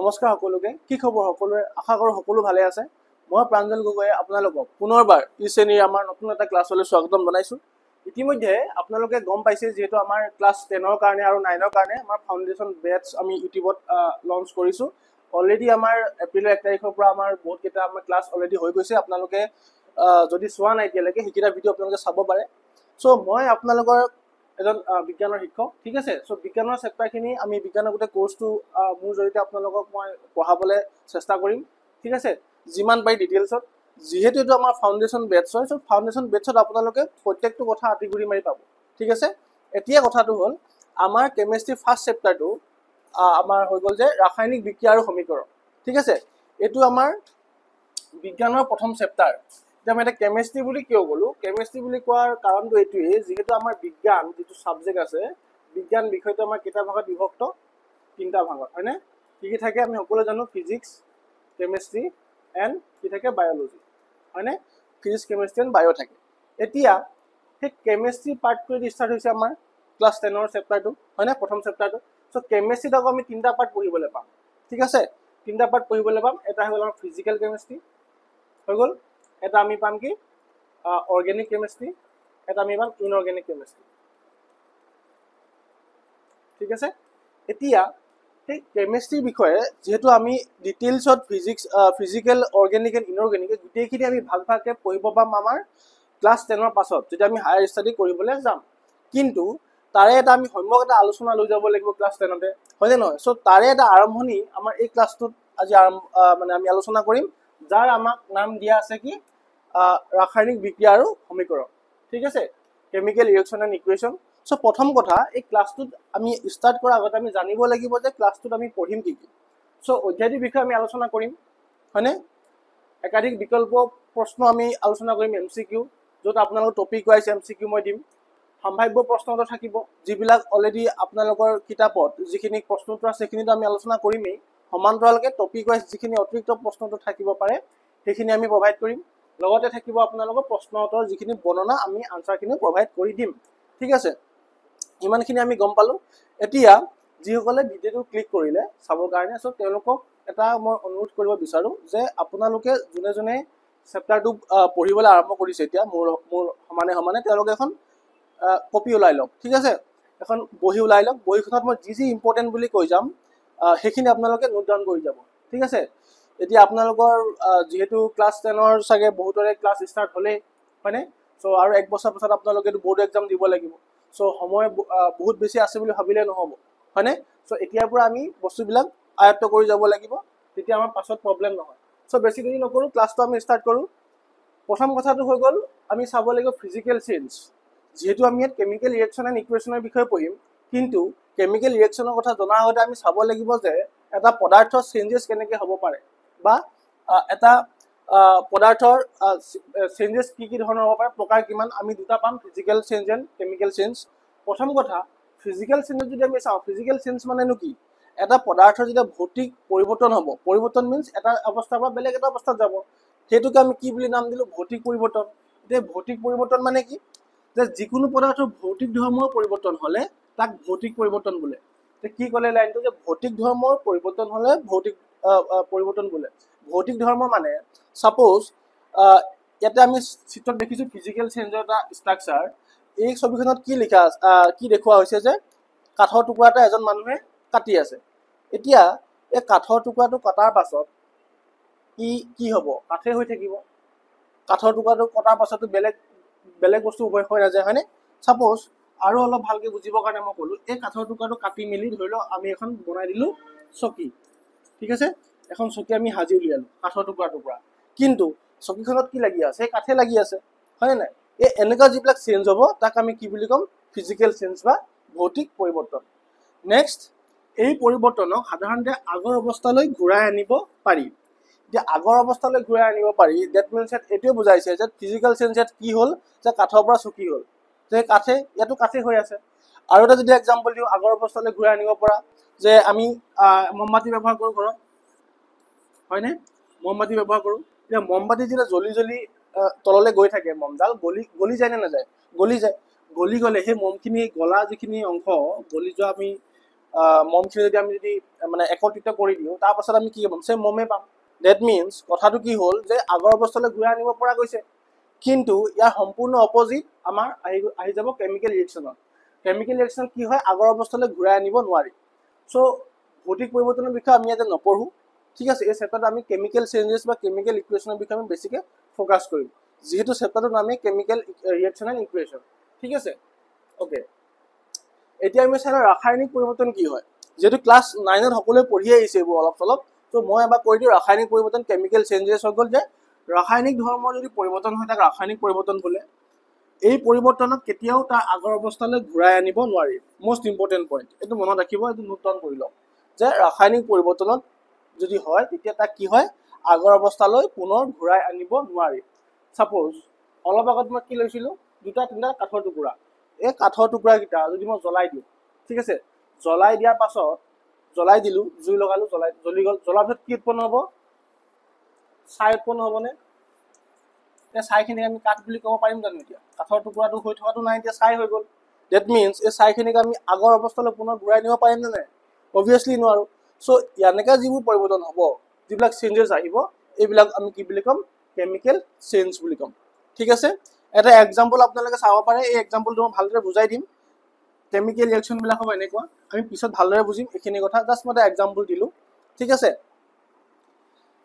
নমস্কাৰ সকলোকে কি খবৰ সকলোৰে আশা কৰো সকলো ভালে আছে মই প্ৰাঞ্জল গগৈ আপোনালোকক পুনৰবাৰ ই শ্ৰেণীৰ আমাৰ নতুন এটা ক্লাছলৈ স্বাগতম জনাইছো ইতিমধ্যে আপোনালোকে গম পাইছে যেহেতু আমাৰ ক্লাছ 10 ৰ কাৰণে আৰু 9 ৰ কাৰণে আমাৰ ফাউণ্ডেশ্যন বেটছ আমি ইউটিউবত লঞ্চ কৰিছো অলৰেডি আমাৰ এপ্ৰিলৰ 1 তাৰিখৰ পৰা আমাৰ বহুত কেইটা আমাৰ ক্লাছ অলৰেডি হৈ গৈছে আপোনালোকে যদি চোৱা নাই এতিয়ালৈকে সেইকেইটা ভিডিঅ' আপোনালোকে চাব পাৰে সো মই আপোনালোকৰ এজন বিজ্ঞানৰ শিক্ষক ঠিক আছে সো বিজ্ঞানৰ চেপ্টাৰখিনি আমি বিজ্ঞানৰ গোটে কোৰ্সটো মোৰ জৰিতে আপোনালোকক মই পঢ়াবলৈ চেষ্টা কৰিম ঠিক আছে যিমান পাৰি ডিটেইলছত যেহেতু এটো আমাৰ ফাউণ্ডেশ্যন বেটছ হয় সো ফাউণ্ডেশ্যন বেটছত আপোনালোকে প্ৰত্যেকটো কথা আটিগুৰি মাৰি পাব ঠিক আছে এতিয়া কথাটো হ'ল আমাৰ কেমিষ্ট্ৰি ফাৰ্ষ্ট চেপ্টাৰটো আমাৰ হৈ গ'ল যে ৰাসায়নিক বিক্ৰিয়া আৰু সমীকৰণ ঠিক আছে এটো আমাৰ বিজ্ঞানৰ প্ৰথম চেপ্টাৰ আমি এটা কেমিষ্ট্ৰি বুলি কিয় গলো কেমিষ্ট্ৰি বুলি কোৱাৰ কাৰণটো এটোই যেহেতু আমাৰ বিজ্ঞান যেটো সাবজেক্ট আছে বিজ্ঞান বিষয়টো আমাৰ কিটা ভাগত বিভক্ত তিনটা ভাগত হয়নে কি থাকে আমি সকলো জানো ফিজিক্স কেমিষ্ট্ৰি এন্ড কি থাকে বায়োলজি হয়নে ফিজিক্স কেমিষ্ট্ৰি এন্ড বায়ো থাকে এতিয়া সেই কেমিষ্ট্ৰি পাৰ্টটো ষ্টাৰ্ট হৈছে আমাৰ ক্লাছ 10 ৰ চেপ্টাৰটো হয়নে প্ৰথম চেপ্টাৰটো সো কেমিষ্ট্ৰিত আকৌ আমি তিনটা পাৰ্ট পঢ়িবলৈ পাম ঠিক আছে তিনটা পাৰ্ট পঢ়িবলৈ পাম এটা হ'ল আমাৰ ফিজিক্যাল কেমিষ্ট্ৰি হৈ গ'ল এটা আমি পাম কি অৰ্গেনিক কেমিষ্ট্ৰি এটা আমি পাম ইনঅৰ্গেনিক কেমিষ্ট্ৰি ঠিক আছে এতিয়া এই কেমিষ্ট্ৰি বিষয়ে যেহেতু আমি ডিটেইলছত ফিজিক্যাল অৰ্গেনিক এণ্ড ইনঅৰ্গেনিক গোটেইখিনি আমি ভাগ ভাগকৈ পঢ়িব পাম আমাৰ ক্লাছ 10 ৰ পাছত যেতিয়া আমি হায়াৰ ষ্টাডি কৰিবলৈ যাম কিন্তু তাৰে এটা আমি সম্যক এটা আলোচনা লৈ যাব লাগিব ক্লাছ 10 তে হয় নে নহয় সো তাৰে এটা আৰম্ভণি আমাৰ এই ক্লাছটোত আজি মানে আমি আলোচনা কৰিম যাৰ আমাক নাম দিয়া আছে কি ৰাসায়নিক বিক্ৰিয়া আৰু সমীকৰণ ঠিক আছে chemical reaction and equation so প্ৰথম কথা এই ক্লাছটোত আমি ষ্টাৰ্ট কৰাৰ আগতে আমি জানিব লাগিব যে ক্লাছটোত আমি পঢ়িম কি কি সো অধ্যায়ৰ বিষয়ে আমি আলোচনা কৰিম হয়নে একাধিক বিকল্প প্ৰশ্ন আমি আলোচনা কৰিম এমসিকিউ যত আপোনালোকৰ টপিক ওয়াইজ এমসিকিউ মই দিম সম্ভাৱ্য প্ৰশ্নটো থাকিব যিবিলাক অলৰেডি আপোনালোকৰ কিতাপত যিখিনি প্ৰশ্নটো আছে সেইখিনিটো আমি আলোচনা কৰিমেই সমান্তৰালকে টপিক ওয়াইজ যিখিনি অতিৰিক্ত প্ৰশ্নটো থাকিব পাৰে সেইখিনি আমি প্ৰভাইড কৰিম লগতে থাকিব আপোনালোকৰ প্ৰশ্ন উত্তৰ যিখিনি বৰ্ণনা আমি আনসাৰখিনি প্ৰভাইড কৰি দিম ঠিক আছে ইমানখিনি আমি গম পালো এতিয়া যিসকলে ভিডিওটো ক্লিক কৰিলে চাবৰ কাৰণে সো তেওঁলোকক এটা মই অনুৰোধ কৰিব বিচাৰো যে আপোনালোকে জুনে জুনে চেপ্টাৰটো পঢ়িবলৈ আৰম্ভ কৰিছে এতিয়া মোৰ সমানে তেওঁলোকে এখন কপি ওলাই লওক ঠিক আছে এখন বহি ওলাই লওক বহিখনত মই যি ইম্পৰ্টেন্ট বুলি কৈ যাম সেইখিনি আপোনালোকে নোট ডাউন কৰি যাব ঠিক আছে এতিয়া আপোনালোকৰ যেহেতু ক্লাছ 10 ৰ সাগে বহুতৰে ক্লাছ ষ্টাৰ্ট হলে হয়নে সো আৰু এক বছৰ পাছত আপোনালোকে বোৰ্ড এক্সাম দিব লাগিব সো সময় বহুত বেছি আছে বুলি ভাবিলে নহব হয়নে সো এতিয়াৰ পৰা আমি বস্তুবিলাক আয়ত্ত কৰি যাব লাগিব তেতিয়া আমাৰ পাছত প্ৰবলেম নহয় সো বেছি দেৰি নকৰো ক্লাছটো আমি ষ্টাৰ্ট কৰো প্ৰথম কথাটো হৈ গ'ল আমি চাব লাগিব ফিজিক্যাল চেঞ্জ যেহেতু আমি ইয়াত কেমিক্যাল ৰিঅ্যাকশন এণ্ড ইকুৱেশ্যনৰ বিষয়ে পঢ়িম কিন্তু কেমিক্যাল ৰিঅ্যাকশনৰ কথা জনাৰ আগতে আমি চাব লাগিব যে এটা পদাৰ্থৰ চেঞ্জেছ কেনেকৈ হ'ব পাৰে বা এটা পদাৰ্থৰ চেঞ্জেছ কি ধৰণৰ হ'ব পাৰে প্ৰকাৰ কিমান আমি দুটা পাম physical change and chemical change প্ৰথম কথা ফিজিক্যাল চেঞ্জ যদি আমি চাওঁ ফিজিক্যাল চেঞ্জ মানেনো কি এটা পদাৰ্থৰ যেতিয়া ভৌতিক পৰিৱৰ্তন হ'ব পৰিৱৰ্তন মিন্স এটা অৱস্থাৰ পৰা বেলেগ এটা অৱস্থাত যাব সেইটোকে আমি কি বুলি নাম দিলো ভৌতিক পৰিৱৰ্তন এই ভৌতিক পৰিৱৰ্তন মানে কি যে যিকোনো পদাৰ্থৰ ভৌতিক ধৰ্মৰ পৰিৱৰ্তন হলে তাক ভৌতিক পৰিৱৰ্তন বোলে তে কি ক'লে লাইনটো যে ভৌতিক ধৰ্মৰ পৰিৱৰ্তন হলে ভৌতিক পৰিৱৰ্তন বোলে ভৌতিক ধৰ্ম মানে সাপোজ ইয়াতে আমি চিত্ৰত দেখিছো ফিজিক্যাল চেঞ্জৰ এটা ষ্ট্ৰাকচাৰ এই ছবিখনত কি লিখা কি দেখুৱা হৈছে যে কাঠৰ টুকুৰা এটা এজন মানুহে কাটি আছে এতিয়া এই কাঠৰ টুকুৰাটো কটাৰ পাছত কি হ'ব কাঠে হৈ থাকিব কাঠৰ টুকুৰাটো কটাৰ পাছতো বেলেগ বস্তু হৈ নাযায় হয়নে সাপোজ আৰু অলপ ভালকে বুজিবৰ কাৰণে মই ক'লো এই কাঠৰ টুকুৰাটো কাটি মেলি ধৰি লওক আমি এখন বনাই দিলো চকী ঠিক আছে এখন চকী আমি হাজি উলিয়ালো কাঠৰ টুকুৰাটোৰ পৰা কিন্তু চকীখনত কি লাগি আছে এই কাঠে লাগি আছে হয় নাই এই এনেকুৱা যিবিলাক চেঞ্জ হ'ব তাক আমি কি বুলি ক'ম ফিজিক্যাল চেঞ্জ বা ভৌতিক পৰিৱৰ্তন নেক্সট এই পৰিৱৰ্তনক সাধাৰণতে আগৰ অৱস্থালৈ ঘূৰাই আনিব পাৰি যে আগৰ অৱস্থালৈ ঘূৰাই আনিব পাৰি দ্যাট মিন্স এটোৱে বুজাইছে যে ফিজিক্যাল চেঞ্জত কি হ'ল যে কাঠৰ পৰা চকী হ'ল যে কাঠে ইয়াতো কাঠে হৈ আছে আৰু এটা যদি এক্সাম্পল দিওঁ আগৰ অৱস্থালৈ ঘূৰাই আনিব পৰা যে আমি মমবাতি ব্যৱহাৰ কৰো ঘৰত হয়নে মমবাতি ব্যৱহাৰ কৰো যে মমবাতি যেতিয়া জ্বলি তললৈ গৈ থাকে মমডাল গলি যায় নে নাযায় গলি যায় গলি গলে সেই মমখিনি গলা যিখিনি অংশ গলি যোৱা আমি মমখিনি যদি আমি যদি মানে একত্ৰিত কৰি দিওঁ তাৰ পাছত আমি কি পাম সেই মমে পাম ডেট মিনছ কথাটো কি হ'ল যে আগৰ অৱস্থালৈ ঘূৰাই আনিব পৰা গৈছে কিন্তু ইয়াৰ সম্পূৰ্ণ অপজিট আমাৰ আহি যাব কেমিকেল ৰিয়েকশ্যনত কেমিকেল ৰিয়েকশ্যনত কি হয় আগৰ অৱস্থালৈ ঘূৰাই আনিব নোৱাৰি চ' ভৌতিক পৰিৱৰ্তনৰ বিষয়ে আমি ইয়াতে নপঢ়োঁ ঠিক আছে এই চেপ্টাৰটো আমি কেমিকেল চেঞ্জেছ বা কেমিকেল ইকুৱেশ্যনৰ বিষয়ে আমি বেছিকৈ ফ'কাছ কৰিম যিহেতু চেপ্টাৰটোৰ নামেই কেমিকেল ৰিয়েকশ্যন এণ্ড ইকুৱেশ্যন ঠিক আছে অ'কে এতিয়া আমি চাই ৰাসায়নিক পৰিৱৰ্তন কি হয় যিহেতু ক্লাছ 9ত সকলোৱে পঢ়ি আহিছে এইবোৰ অলপ চলপ ত' মই এবাৰ কৈ দিওঁ ৰাসায়নিক পৰিৱৰ্তন কেমিকেল চেঞ্জেছ হৈ গ'ল যে ৰাসায়নিক ধৰ্মৰ যদি পৰিৱৰ্তন হয় তাক ৰাসায়নিক পৰিৱৰ্তন বোলে এই পৰিৱৰ্তনক কেতিয়াও তাৰ আগৰ অৱস্থালৈ ঘূৰাই আনিব নোৱাৰি মষ্ট ইম্পৰ্টেণ্ট পইণ্ট এইটো মনত ৰাখিব এইটো নোট ডাউন কৰি লওক যে ৰাসায়নিক পৰিৱৰ্তনত যদি হয় তেতিয়া তাক কি হয় আগৰ অৱস্থালৈ পুনৰ ঘূৰাই আনিব নোৱাৰি ছাপ'জ অলপ আগত মই কি লৈছিলোঁ 2-3টা কাঠৰ টুকুৰা এই কাঠৰ টুকুৰাকেইটা যদি মই জ্বলাই দিওঁ ঠিক আছে জ্বলাই দিয়াৰ পাছত জ্বলাই দিলোঁ জুই লগালোঁ জ্বলি গ'ল জ্বলাৰ পিছত কি উৎপন্ন হ'ব ছাই উৎপন্ন হ'বনে এতিয়া ছাইখিনিক আমি কাঠ বুলি ক'ব পাৰিম জানো এতিয়া কাঠৰ টুকুৰাটো হৈ থকাটো নাই এতিয়া ছাই হৈ গ'ল ডেট মিনছ এই ছাইখিনিক আমি আগৰ অৱস্থালৈ পুনৰ ঘূৰাই নিব পাৰিম নে নাই অবভিয়াছলি নোৱাৰোঁ চ' এনেকৈ যিবোৰ পৰিৱৰ্তন হ'ব যিবিলাক চেঞ্জেছ আহিব এইবিলাক আমি কি বুলি ক'ম কেমিকেল চেঞ্জ বুলি ক'ম ঠিক আছে এটা এক্সাম্পল আপোনালোকে চাব পাৰে এই এক্সাম্পলটো মই ভালদৰে বুজাই দিম কেমিকেল ৰিয়েকশ্যনবিলাক হ'ব এনেকুৱা আমি পিছত ভালদৰে বুজিম এইখিনি কথা জাষ্ট মই এটা এক্সাম্পল দিলোঁ ঠিক আছে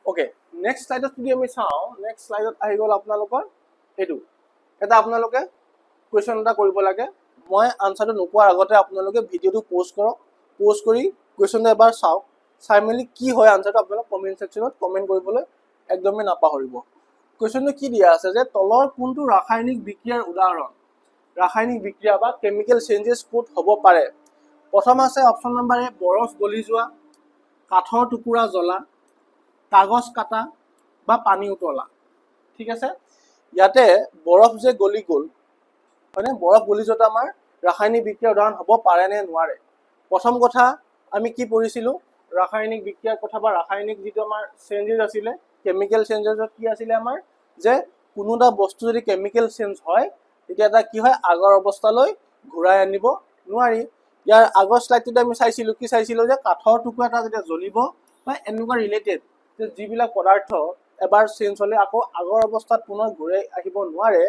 অ'কে নেক্সট শ্লাইডত যদি আমি চাওঁ নেক্সট শ্লাইডত আহি গ'ল আপোনালোকৰ এইটো এটা আপোনালোকে কুৱেশ্যন এটা কৰিব লাগে মই আনচাৰটো নোপোৱাৰ আগতে আপোনালোকে ভিডিঅ'টো প'ষ্ট কৰক প'ষ্ট কৰি কুৱেশ্যনটো এবাৰ চাওক চাই মেলি কি হয় আনচাৰটো আপোনালোক কমেণ্ট ছেকশ্যনত কমেণ্ট কৰিবলৈ একদমেই নাপাহৰিব কুৱেশ্যনটো কি দিয়া আছে যে তলৰ কোনটো ৰাসায়নিক বিক্ৰিয়াৰ উদাহৰণ ৰাসায়নিক বিক্ৰিয়া বা কেমিকেল চেঞ্জেছ ক'ত হ'ব পাৰে প্ৰথম আছে অপশ্যন নম্বৰ এ বৰফ গলি যোৱা কাঠৰ টুকুৰা জ্বলা কাগজ কাটা বা পানী উতলা ঠিক আছে ইয়াতে বৰফ যে গলি গ'ল হয়নে বৰফ গলি যোৱাটো আমাৰ ৰাসায়নিক বিক্ৰিয়াৰ উদাহৰণ হ'ব পাৰে নে নোৱাৰে প্ৰথম কথা আমি কি পঢ়িছিলোঁ ৰাসায়নিক বিক্ৰিয়াৰ কথা বা ৰাসায়নিক যিটো আমাৰ চেঞ্জেছ আছিলে কেমিকেল চেঞ্জেছত কি আছিলে আমাৰ যে কোনো এটা বস্তু যদি কেমিকেল চেঞ্জ হয় তেতিয়া এটা কি হয় আগৰ অৱস্থালৈ ঘূৰাই আনিব নোৱাৰি ইয়াৰ আগৰ শ্লাইডটোতে আমি চাইছিলোঁ কি চাইছিলোঁ যে কাঠৰ টুকুৰা এটা যেতিয়া জ্বলিব বা এনেকুৱা ৰিলেটেড যে যিবিলাক পদাৰ্থ এবাৰ চেঞ্জ হ'লে আকৌ আগৰ অৱস্থাত পুনৰ ঘূৰাই আহিব নোৱাৰে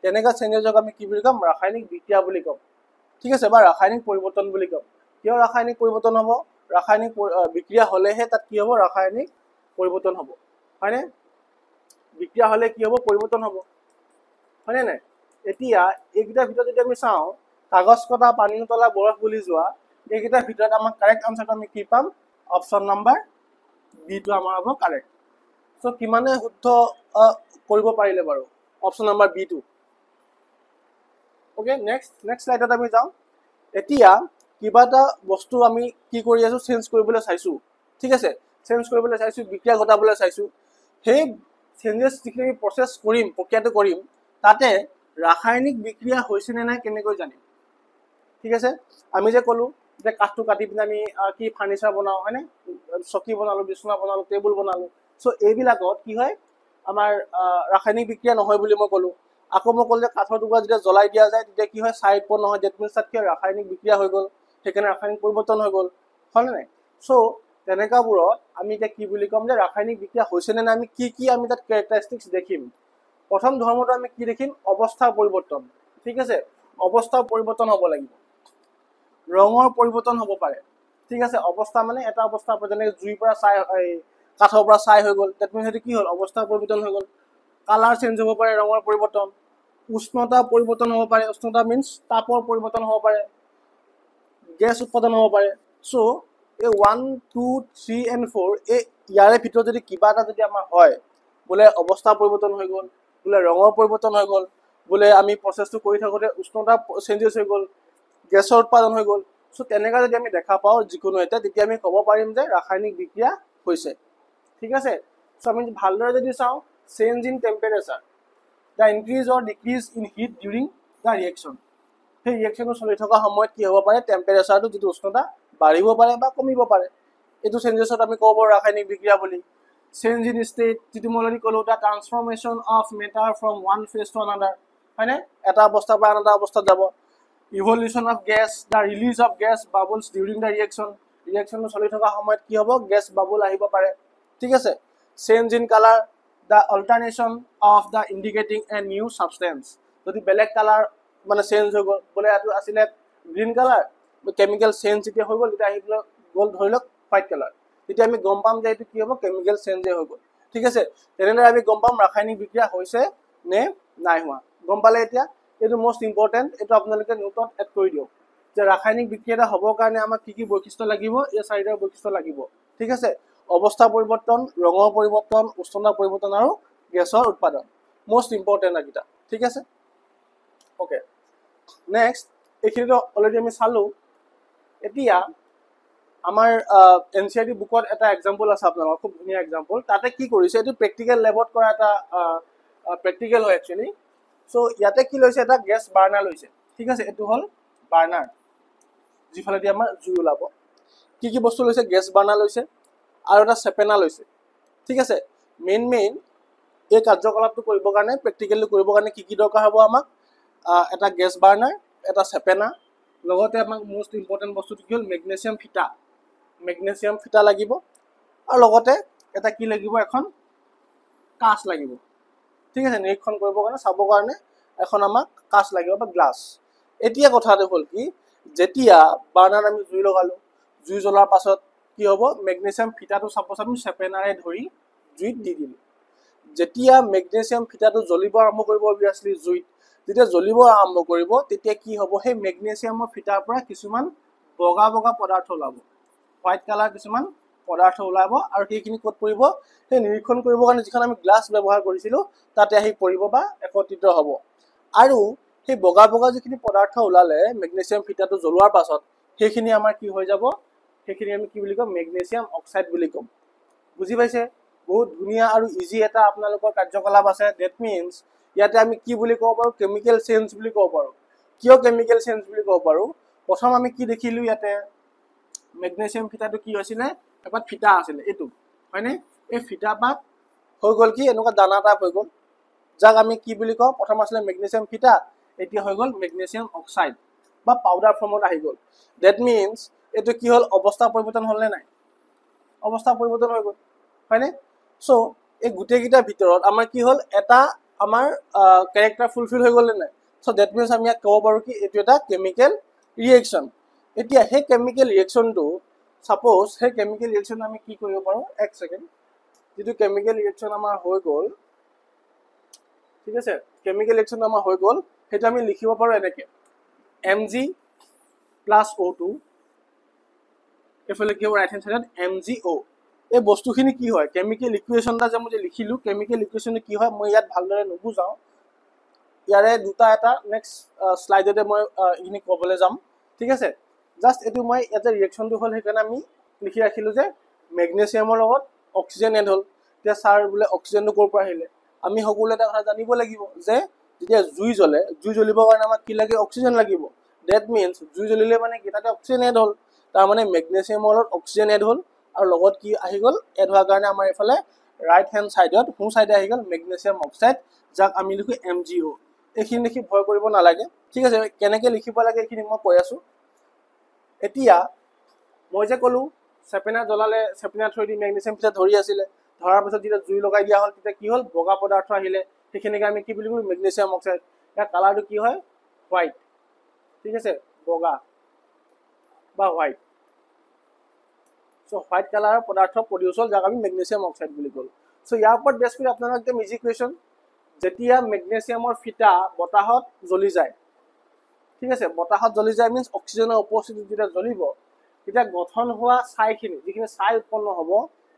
তেনেকুৱা চেঞ্জেছক আমি কি বুলি ক'ম ৰাসায়নিক বিক্ৰিয়া বুলি ক'ম ঠিক আছে বা ৰাসায়নিক পৰিৱৰ্তন বুলি ক'ম কিয় ৰাসায়নিক পৰিৱৰ্তন হ'ব ৰাসায়নিক বিক্ৰিয়া হ'লেহে তাত কি হ'ব ৰাসায়নিক পৰিৱৰ্তন হ'ব হয়নে বিক্ৰিয়া হ'লে কি হ'ব পৰিৱৰ্তন হ'ব হয়নে নাই এতিয়া এইকেইটাৰ ভিতৰত যদি আমি চাওঁ কাগজ কটা পানী উতলা বৰফ গলি যোৱা এইকেইটাৰ ভিতৰত আমাৰ কাৰেক্ট আনচাৰটো আমি কি পাম অপশ্যন নম্বৰ বিটো আমাৰ হ'ব কাৰেক্ট চ' কিমানে শুদ্ধ কৰিব পাৰিলে বাৰু অপশ্যন নম্বৰ বিটো অ'কে নেক্সট শ্লাইডত আমি যাওঁ এতিয়া কিবা এটা বস্তু আমি কি কৰি আছোঁ চেঞ্জ কৰিবলৈ চাইছোঁ ঠিক আছে চেঞ্জ কৰিবলৈ চাইছোঁ বিক্ৰিয়া ঘটাবলৈ চাইছোঁ সেই চেঞ্জেছ যিখিনি আমি প্ৰচেছ কৰিম প্ৰক্ৰিয়াটো কৰিম তাতে ৰাসায়নিক বিক্ৰিয়া হৈছে নে নাই কেনেকৈ জানিম ঠিক আছে আমি যে ক'লোঁ যে কাঠটো কাটি পিনে আমি কি ফাৰ্নিচাৰ বনাওঁ হয়নে চকী বনালোঁ বিচনা বনালোঁ টেবুল বনালোঁ চ' এইবিলাকত কি হয় আমাৰ ৰাসায়নিক বিক্ৰিয়া নহয় বুলি মই ক'লোঁ আকৌ মই ক'লোঁ যে কাঠৰ টুকুৰা যেতিয়া জ্বলাই দিয়া যায় তেতিয়া কি হয় ছাই উৎপন্ন নহয় ডেট মিনছ তাত কি হয় ৰাসায়নিক বিক্ৰিয়া হৈ গ'ল সেইকাৰণে ৰাসায়নিক পৰিৱৰ্তন হৈ গ'ল হয়নে নাই চ' তেনেকুৱাবোৰত আমি এতিয়া কি বুলি ক'ম যে ৰাসায়নিক বিক্ৰিয়া হৈছে নে নাই আমি কি আমি তাত কেৰেক্টাৰিষ্টিক্স দেখিম প্ৰথম ধৰ্মটো আমি কি দেখিম অৱস্থাৰ পৰিৱৰ্তন ঠিক আছে অৱস্থাৰ পৰিৱৰ্তন হ'ব লাগিব ৰঙৰ পৰিৱৰ্তন হ'ব পাৰে ঠিক আছে অৱস্থা মানে এটা অৱস্থাৰ পৰা যেনেকৈ জুইৰ পৰা ছাই কাঠৰ পৰা ছাই হৈ গ'ল ডেট মিনছ সেইটো কি হ'ল অৱস্থাৰ পৰিৱৰ্তন হৈ গ'ল কালাৰ চেঞ্জ হ'ব পাৰে ৰঙৰ পৰিৱৰ্তন উষ্ণতা পৰিৱৰ্তন হ'ব পাৰে উষ্ণতা মিনছ তাপৰ পৰিৱৰ্তন হ'ব পাৰে গেছ উৎপাদন হ'ব পাৰে চ' এই 1, 2, 3 and 4 এই ইয়াৰে ভিতৰত যদি কিবা এটা যদি আমাৰ হয় বোলে অৱস্থা পৰিৱৰ্তন হৈ গ'ল বোলে ৰঙৰ পৰিৱৰ্তন হৈ গ'ল বোলে আমি প্ৰচেছটো কৰি থাকোঁতে উষ্ণতা চেঞ্জেছ হৈ গ'ল গেছৰ উৎপাদন হৈ গ'ল চ' তেনেকুৱা যদি আমি দেখা পাওঁ যিকোনো এটা তেতিয়া আমি ক'ব পাৰিম যে ৰাসায়নিক বিক্ৰিয়া হৈছে ঠিক আছে চ' আমি ভালদৰে যদি চাওঁ change in temperature the increase or decrease in heat during the reaction সেই ৰিয়েকশ্যনটো চলি থকা সময়ত কি হ'ব পাৰে টেম্পাৰেচাৰটো যিটো উষ্ণতা বাঢ়িব পাৰে বা কমিব পাৰে এইটো চেঞ্জেছত আমি ক'ব পাৰোঁ ৰাসায়নিক বিক্ৰিয়া বুলি চেঞ্জ ইন ষ্টেট যিটো মই অলৰেডি ক'লোঁ the transformation of matter from one phase to another হয়নে এটা অৱস্থাৰ পৰা আন এটা অৱস্থাত যাব evolution of gas, the release of gas bubbles during the ৰিয়েকশ্যনটো চলি থকা সময়ত কি হ'ব, গেছ বাবুল আহিব পাৰে। ঠিক আছে। Change in colour, the alternation of the indicating a new substance. যদি বেলেগ কালাৰ মানে চেঞ্জ হৈ গ'ল, বোলে এইটো আছিলে গ্ৰীণ কালাৰ, কেমিকেল চেঞ্জ যেতিয়া হৈ গ'ল, তেতিয়া আহি পেলাই গ'ল ধৰি লওক হোৱাইট কালাৰ, তেতিয়া আমি গম পাম যে এইটো কি হ'ব, কেমিকেল চেঞ্জে হৈ গ'ল। ঠিক আছে। তেনেদৰে আমি গম পাম ৰাসায়নিক বিক্ৰিয়া হৈছে নে নাই হোৱা। গম পালে এতিয়া? এইটো মষ্ট ইম্পৰ্টেণ্ট, এইটো আপোনালোকে নোটত এড কৰি দিয়ক যে ৰাসায়নিক বিক্ৰিয়া এটা হ'বৰ কাৰণে আমাক কি কি বৈশিষ্ট্য লাগিব, এই চাৰিটা বৈশিষ্ট্য লাগিব। ঠিক আছে। অৱস্থা পৰিৱৰ্তন, ৰঙৰ পৰিৱৰ্তন, উষ্ণতা পৰিৱৰ্তন আৰু গেছৰ উৎপাদন। মষ্ট ইম্পৰ্টেণ্ট এইকেইটা। ঠিক আছে। অ'কে, নেক্সট এইখিনিতো অলৰেডি আমি চালোঁ। এতিয়া আমাৰ NCERT বুকত এটা এক্সাম্পল আছে আপোনালোকৰ, খুব ধুনীয়া এক্সাম্পল। তাতে কি কৰিছে, এইটো প্ৰেক্টিকেল লেবত কৰা এটা প্ৰেক্টিকেল হয় একচুৱেলি। চ' ইয়াতে কি লৈছে, এটা গেছ বাৰ্ণাৰ লৈছে। ঠিক আছে। এইটো হ'ল বাৰ্ণাৰ, যিফালেদি আমাৰ জুই ওলাব। কি কি বস্তু লৈছে, গেছ বাৰ্ণাৰ লৈছে আৰু এটা চেপেনা লৈছে। ঠিক আছে। মেইন এই কাৰ্যকলাপটো কৰিবৰ কাৰণে, প্ৰেক্টিকেলটো কৰিবৰ কাৰণে কি কি দৰকাৰ হ'ব আমাক, এটা গেছ বাৰ্ণাৰ, এটা চেপেনা, লগতে আমাক মষ্ট ইম্পৰ্টেণ্ট বস্তুটো কি হ'ল, মেগনেছিয়াম ফিটা। মেগনেছিয়াম ফিটা লাগিব আৰু লগতে এটা কি লাগিব, এখন কাঁচ লাগিব। ঠিক আছে। নিৰীক্ষণ কৰিবৰ কাৰণে, চাবৰ কাৰণে এখন আমাক কাঁচ লাগিব বা গ্লাছ। এতিয়া কথাটো হ'ল কি, যেতিয়া বাৰ্ণাৰত আমি জুই লগালোঁ, জুই জ্বলাৰ পাছত কি হ'ব, মেগনেছিয়াম ফিটাটো চাপ'জ আমি চেপেনাৰে ধৰি জুইত দি দিলোঁ। যেতিয়া মেগনেছিয়াম ফিটাটো জ্বলিব আৰম্ভ কৰিব অভিয়াছলি জুইত, যেতিয়া জ্বলিব আৰম্ভ কৰিব, তেতিয়া কি হ'ব, সেই মেগনেছিয়ামৰ ফিটাৰ পৰা কিছুমান বগা বগা পদাৰ্থ ওলাব, হোৱাইট কালাৰ কিছুমান পদাৰ্থ ওলাব, আৰু সেইখিনি ক'ত পৰিব, সেই নিৰীক্ষণ কৰিবৰ কাৰণে যিখন আমি গ্লাছ ব্যৱহাৰ কৰিছিলোঁ তাতে আহি পৰিব বা একত্ৰিত হ'ব। আৰু সেই বগা বগা যিখিনি পদাৰ্থ ওলালে মেগনেছিয়াম ফিটাটো জ্বলোৱাৰ পাছত, সেইখিনি আমাৰ কি হৈ যাব, সেইখিনি আমি কি বুলি ক'ম, মেগনেছিয়াম অক্সাইড বুলি ক'ম। বুজি পাইছে? বহুত ধুনীয়া আৰু ইজি এটা আপোনালোকৰ কাৰ্যকলাপ আছে। ডেট মিনছ ইয়াতে আমি কি বুলি ক'ব পাৰোঁ, কেমিকেল চেঞ্জ বুলি ক'ব পাৰোঁ। কিয় কেমিকেল চেঞ্জ বুলি ক'ব পাৰোঁ, প্ৰথম আমি কি দেখিলোঁ, ইয়াতে মেগনেছিয়াম ফিটাটো কি হৈছিলে, এপাত ফিটা আছিলে, এইটো হয়নে, এই ফিটা পাত হৈ গ'ল কি, এনেকুৱা দানা টাইপ হৈ গ'ল, যাক আমি কি বুলি কওঁ, প্ৰথম আছিলে মেগনেছিয়াম ফিটা, এতিয়া হৈ গ'ল মেগনেছিয়াম অক্সাইড বা পাউডাৰ ফৰ্মত আহি গ'ল। ডেট মিনছ এইটো কি হ'ল, অৱস্থা পৰিৱৰ্তন হ'ল নে নাই, অৱস্থা পৰিৱৰ্তন হৈ গ'ল, হয়নে? চ' এই গোটেইকেইটাৰ ভিতৰত আমাৰ কি হ'ল, এটা আমাৰ কেৰেক্টাৰ ফুলফিল হৈ গ'ল নে নাই। চ' ডেট মিনছ আমি ইয়াক ক'ব পাৰোঁ কি, এইটো এটা কেমিকেল ৰিয়েকশ্যন। এতিয়া সেই কেমিকেল ৰিয়েকশ্যনটো, চাপ'জ সেই কেমিকেল ৰিয়েকশ্যনটো আমি কি কৰিব পাৰোঁ, এক ছেকেণ্ড, যিটো কেমিকেল ৰিয়েকশ্যন আমাৰ হৈ গ'ল, ঠিক আছে, কেমিকেল ৰিয়েকশ্যনটো আমাৰ হৈ গ'ল, সেইটো আমি লিখিব পাৰোঁ এনেকৈ, Mg+O2, এইফালে কি হ'ব, ৰাইট হেণ্ড চাইডত MgO। এই বস্তুখিনি কি হয়, কেমিকেল ইকুৱেশ্যন এটা যে মই যে লিখিলোঁ, কেমিকেল ইকুৱেশ্যনটো কি হয় মই ইয়াত ভালদৰে নুবুজাওঁ, ইয়াৰে দুটা এটা নেক্সট শ্লাইডতে মই এইখিনি ক'বলৈ যাম। ঠিক আছে। জাষ্ট এইটো মই ইয়াতে ৰিয়েকশ্যনটো হ'ল, সেইকাৰণে আমি লিখি ৰাখিলোঁ যে মেগনেছিয়ামৰ লগত অক্সিজেন এড হ'ল। এতিয়া ছাৰ বোলে অক্সিজেনটো ক'ৰ পৰা আহিলে, আমি সকলোৱে এটা কথা জানিব লাগিব যে যেতিয়া জুই জ্বলে, জুই জ্বলিবৰ কাৰণে আমাক কি লাগে, অক্সিজেন লাগিব। ডেট মিনছ জুই জ্বলিলে মানে কি, তাতে অক্সিজেন এড হ'ল, তাৰমানে মেগনেছিয়ামৰ লগত অক্সিজেন এড হ'ল, আৰু লগত কি আহি গ'ল, এড হোৱাৰ কাৰণে আমাৰ এইফালে ৰাইট হেণ্ড চাইডত সোঁ চাইডে আহি গ'ল মেগনেছিয়াম অক্সাইড, যাক আমি লিখোঁ MgO। এইখিনি লিখি ভয় কৰিব নালাগে। ঠিক আছে। কেনেকৈ লিখিব লাগে এইখিনি মই কৈ আছোঁ। এতিয়া মই যে ক'লোঁ চেপেনা জ্বলালে, চেপেনা থৈ দি মেগনেছিয়াম ফিটা ধৰি আছিলে, ধৰাৰ পিছত যেতিয়া জুই লগাই দিয়া হ'ল, তেতিয়া কি হ'ল, বগা পদাৰ্থ আহিলে, সেইখিনিকে আমি কি বুলি ক'লোঁ, মেগনেছিয়াম অক্সাইড। ইয়াৰ কালাৰটো কি হয়, হোৱাইট। ঠিক আছে, বগা বা হোৱাইট। চ' হোৱাইট কালাৰৰ পদাৰ্থ প্ৰডিউচ হ'ল, যাক আমি মেগনেছিয়াম অক্সাইড বুলি ক'লোঁ। চ' ইয়াৰ ওপৰত বেছ কৰি আপোনালোক একদম ইজি কুৱেশ্যন, যেতিয়া মেগনেছিয়ামৰ ফিটা বতাহত জ্বলি যায়, ঠিক আছে, বতাহত জ্বলি যায় মিনছ অক্সিজেনৰ উপস্থিতিত যেতিয়া জ্বলিব, তেতিয়া গঠন হোৱা ছাইখিনি, যিখিনি ছাই উৎপন্ন হ'ব,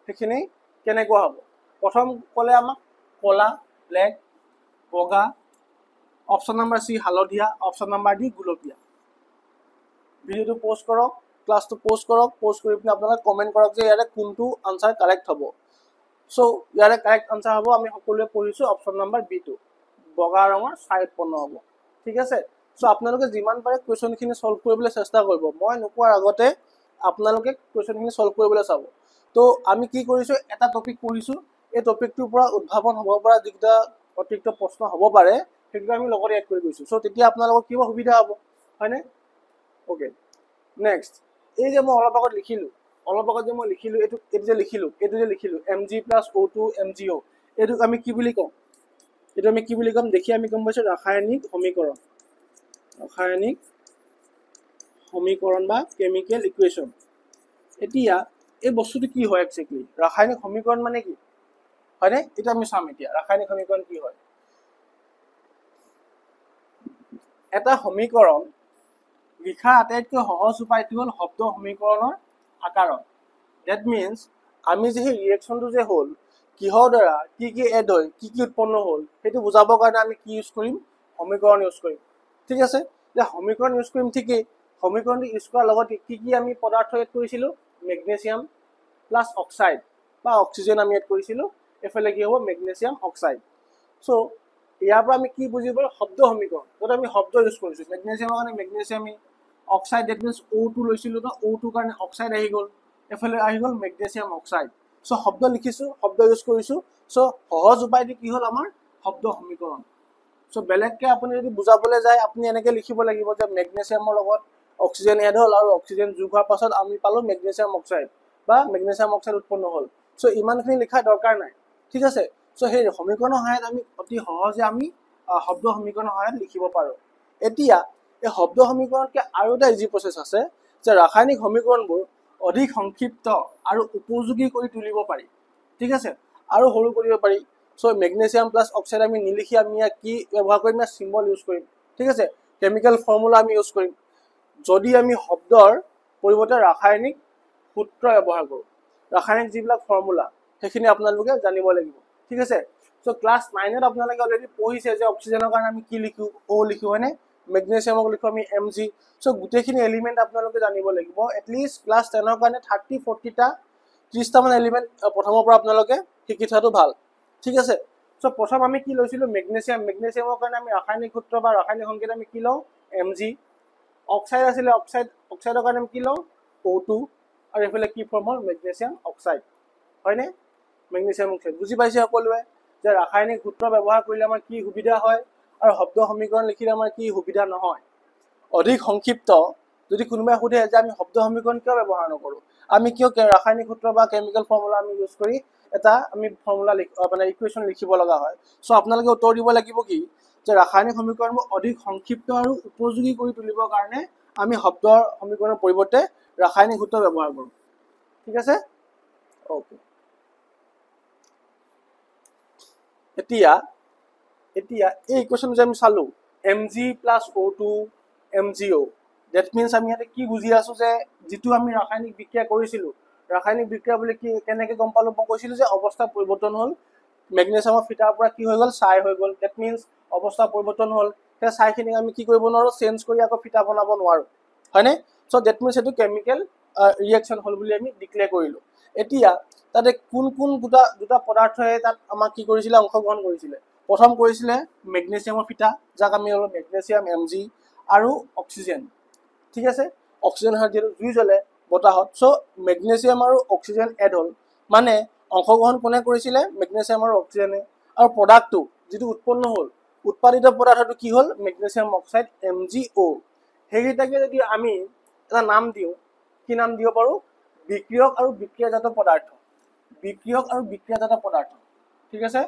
সেইখিনি কেনেকুৱা হ'ব। প্ৰথম ক'লে আমাক ক'লা, ব্লেক, বগা, অপশ্যন নম্বৰ চি হালধীয়া, অপশ্যন নম্বৰ ডি গুলপীয়া। ভিডিঅ'টো প'ষ্ট কৰক, ক্লাছটো প'ষ্ট কৰক, প'ষ্ট কৰি পিনে আপোনালোকে কমেণ্ট কৰক যে ইয়াৰে কোনটো আনচাৰ কাৰেক্ট হ'ব। চ' ইয়াৰে কাৰেক্ট আনচাৰ হ'ব, আমি সকলোৱে পঢ়িছোঁ অপশ্যন নম্বৰ বিটো, বগা ৰঙৰ ছাই উৎপন্ন হ'ব। ঠিক আছে। চ' আপোনালোকে যিমান পাৰে কুৱেশ্যনখিনি ছল্ভ কৰিবলৈ চেষ্টা কৰিব। মই নোকোৱাৰ আগতে আপোনালোকে কুৱেশ্যনখিনি ছল্ভ কৰিবলৈ চাব। তো আমি কি কৰিছোঁ, এটা টপিক পঢ়িছোঁ, এই টপিকটোৰ পৰা উদ্ভাৱন হ'ব পৰা যিকেইটা অতিৰিক্ত প্ৰশ্ন হ'ব পাৰে, সেইকেইটা আমি লগতে এড কৰি গৈছোঁ। চ' তেতিয়া আপোনালোকৰ কিবা সুবিধা হ'ব, হয়নে? ওকে, নেক্সট এই যে মই অলপ আগত লিখিলোঁ এইটো যে লিখিলোঁ Mg+O2 MgO, এইটোক আমি কি বুলি কওঁ? এইটো আমি কি বুলি ক'ম দেখি আমি গম পাইছোঁ ৰাসায়নিক সমীকৰণ বা কেমিকেল ইকুৱেশ্যন। এতিয়া এই বস্তুটো কি হয় একজেক্টলি? ৰাসায়নিক সমীকৰণ মানে কি? হয়নে? এটা আমি চাম এতিয়া ৰাসায়নিক সমীকৰণ কি হয়। এটা সমীকৰণ লিখা আটাইতকৈ সহজ উপায়টো হ'ল শব্দ সমীকৰণৰ আকাৰত। ডেট মিনছ আমি যে সেই ৰিয়েকশ্যনটো যে হ'ল কিহৰ দ্বাৰা কি এড হয় কি উৎপন্ন হ'ল সেইটো বুজাবৰ কাৰণে আমি কি ইউজ কৰিম? সমীকৰণ ইউজ কৰিম। ঠিক আছে, এতিয়া সমীকৰণ ইউজ কৰিম ঠিকেই। সমীকৰণটো ইউজ কৰাৰ লগতে কি আমি পদাৰ্থ এড কৰিছিলোঁ? মেগনেছিয়াম প্লাছ অক্সাইড বা অক্সিজেন আমি এড কৰিছিলোঁ। এফালে কি হ'ব? Magnesium oxide. চ' ইয়াৰ পৰা আমি কি বুজিব? শব্দ সমীকৰণ, য'ত আমি শব্দ ইউজ কৰিছোঁ। মেগনেছিয়ামৰ কাৰণে magnesium oxide, that means O2 লৈছিলোঁ ন, O2 কাৰণে অক্সাইড আহি গ'ল, এফালে আহি গ'ল মেগনেছিয়াম অক্সাইড। চ' শব্দ লিখিছোঁ, শব্দ ইউজ কৰিছোঁ। চ' সহজ উপায়টো কি হ'ল আমাৰ? শব্দ সমীকৰণ। চ' বেলেগকৈ আপুনি যদি বুজাবলৈ যায় আপুনি এনেকৈ লিখিব লাগিব যে মেগনেছিয়ামৰ লগত অক্সিজেন এড হ'ল আৰু অক্সিজেন যোগ হোৱাৰ পাছত আমি পালোঁ মেগনেছিয়াম অক্সাইড বা মেগনেছিয়াম অক্সাইড উৎপন্ন হ'ল। চ' ইমানখিনি লিখাৰ দৰকাৰ নাই। ঠিক আছে, চ' সেই সমীকৰণৰ সহায়ত আমি অতি সহজে আমি শব্দ সমীকৰণৰ সহায়ত লিখিব পাৰোঁ। এতিয়া এই শব্দ সমীকৰণতকৈ আৰু এটা ইজি প্ৰচেছ আছে যে ৰাসায়নিক সমীকৰণবোৰ অধিক সংক্ষিপ্ত আৰু উপযোগী কৰি তুলিব পাৰি। ঠিক আছে, আৰু সৰু কৰিব পাৰি। চ' মেগনেছিয়াম প্লাছ অক্সাইড আমি নিলিখি আমি ইয়াক কি ব্যৱহাৰ কৰিম? ইয়াৰ চিম্বল ইউজ কৰিম। ঠিক আছে, কেমিকেল ফৰ্মুলা আমি ইউজ কৰিম। যদি আমি শব্দৰ পৰিৱৰ্তে ৰাসায়নিক সূত্ৰ ব্যৱহাৰ কৰোঁ, ৰাসায়নিক যিবিলাক ফৰ্মুলা সেইখিনি আপোনালোকে জানিব লাগিব। ঠিক আছে, চ' ক্লাছ 9ত আপোনালোকে অলৰেডি পঢ়িছে যে অক্সিজেনৰ কাৰণে আমি কি লিখোঁ? O লিখোঁ, হয়নে? মেগনেছিয়ামক লিখোঁ আমি Mg। চ' গোটেইখিনি এলিমেণ্ট আপোনালোকে জানিব লাগিব। এটলিষ্ট ক্লাছ 10ৰ কাৰণে 30-40টা এলিমেণ্ট প্ৰথমৰ পৰা আপোনালোকে শিকি থোৱাটো ভাল। ঠিক আছে, চ' প্ৰথম আমি কি লৈছিলোঁ? মেগনেছিয়ামৰ কাৰণে আমি ৰাসায়নিক সূত্ৰ বা ৰাসায়নিক সংকেত আমি কি লওঁ? Mg। অক্সাইড আছিলে, অক্সাইডৰ কাৰণে আমি কি লওঁ? O2। আৰু এইফালে কি ফৰ্ম হ'ল? Magnesium oxide. হয়নে? Magnesium oxide. বুজি পাইছে সকলোৱে যে ৰাসায়নিক সূত্ৰ ব্যৱহাৰ কৰিলে আমাৰ কি সুবিধা হয় আৰু শব্দ সমীকৰণ লিখিলে আমাৰ কি সুবিধা নহয়? অধিক সংক্ষিপ্ত। যদি কোনোবাই সোধে যে আমি শব্দ সমীকৰণ কিয় ব্যৱহাৰ নকৰোঁ, আমি কিয় ৰাসায়নিক সূত্ৰ বা কেমিকেল ফৰ্মুলা আমি ইউজ কৰি এটা আমি ফৰ্মুলা মানে ইকুৱেশ্যন লিখিব লগা হয়? চ' আপোনালোকে উত্তৰ দিব লাগিব কি যে ৰাসায়নিক সমীকৰণবোৰ অধিক সংক্ষিপ্ত আৰু উপযোগী কৰি তুলিবৰ কাৰণে আমি শব্দৰ সমীকৰণৰ পৰিৱৰ্তে ৰাসায়নিক সূত্ৰ ব্যৱহাৰ কৰোঁ। ঠিক আছে, অ'কে। এতিয়া এই ইকুৱেশ্যনটো যে আমি চালোঁ Mg+O2 MgO, ডেট মিনছ আমি ইয়াতে কি বুজি আছোঁ যে যিটো আমি ৰাসায়নিক বিক্ৰিয়া কৰিছিলোঁ, ৰাসায়নিক বিক্ৰিয়া বুলি কি কেনেকৈ গম পালোঁ? মই কৈছিলোঁ যে অৱস্থা পৰিৱৰ্তন হ'ল। মেগনেছিয়ামৰ ফিটাৰ পৰা কি হৈ গ'ল? ছাই হৈ গ'ল। ডেট মিনছ অৱস্থা পৰিৱৰ্তন হ'ল। সেই ছাইখিনিক আমি কি কৰিব নোৱাৰোঁ? চেঞ্জ কৰি আকৌ ফিটা বনাব নোৱাৰোঁ, হয়নে? চ' ডেট মিনছ সেইটো কেমিকেল ৰিয়েকশ্যন হ'ল বুলি আমি ডিক্লেয়াৰ কৰিলোঁ। এতিয়া তাতে কোন দুটা পদাৰ্থই তাত আমাক কি কৰিছিলে? অংশগ্ৰহণ কৰিছিলে। প্ৰথম কৰিছিলে মেগনেছিয়ামৰ ফিটা, যাক আমি অলপ মেগনেছিয়াম Mg, আৰু অক্সিজেন। ঠিক আছে, অক্সিজেন যিহেতু জুই জ্বলে বতাহত, চ' মেগনেছিয়াম আৰু অক্সিজেন এড হ'ল। মানে অংশগ্ৰহণ কোনে কৰিছিলে? মেগনেছিয়াম আৰু অক্সিজেনে। আৰু প্ৰডাক্টটো যিটো উৎপন্ন হ'ল, উৎপাদিত পদাৰ্থটো কি হ'ল? Magnesium oxide MgO। সেইকেইটাকে যদি আমি এটা নাম দিওঁ, কি নাম দিব পাৰোঁ? বিক্ৰিয়ক আৰু বিক্ৰিয়াজাত পদাৰ্থ। বিক্ৰিয়ক আৰু বিক্ৰিয়াজাত পদাৰ্থ। ঠিক আছে,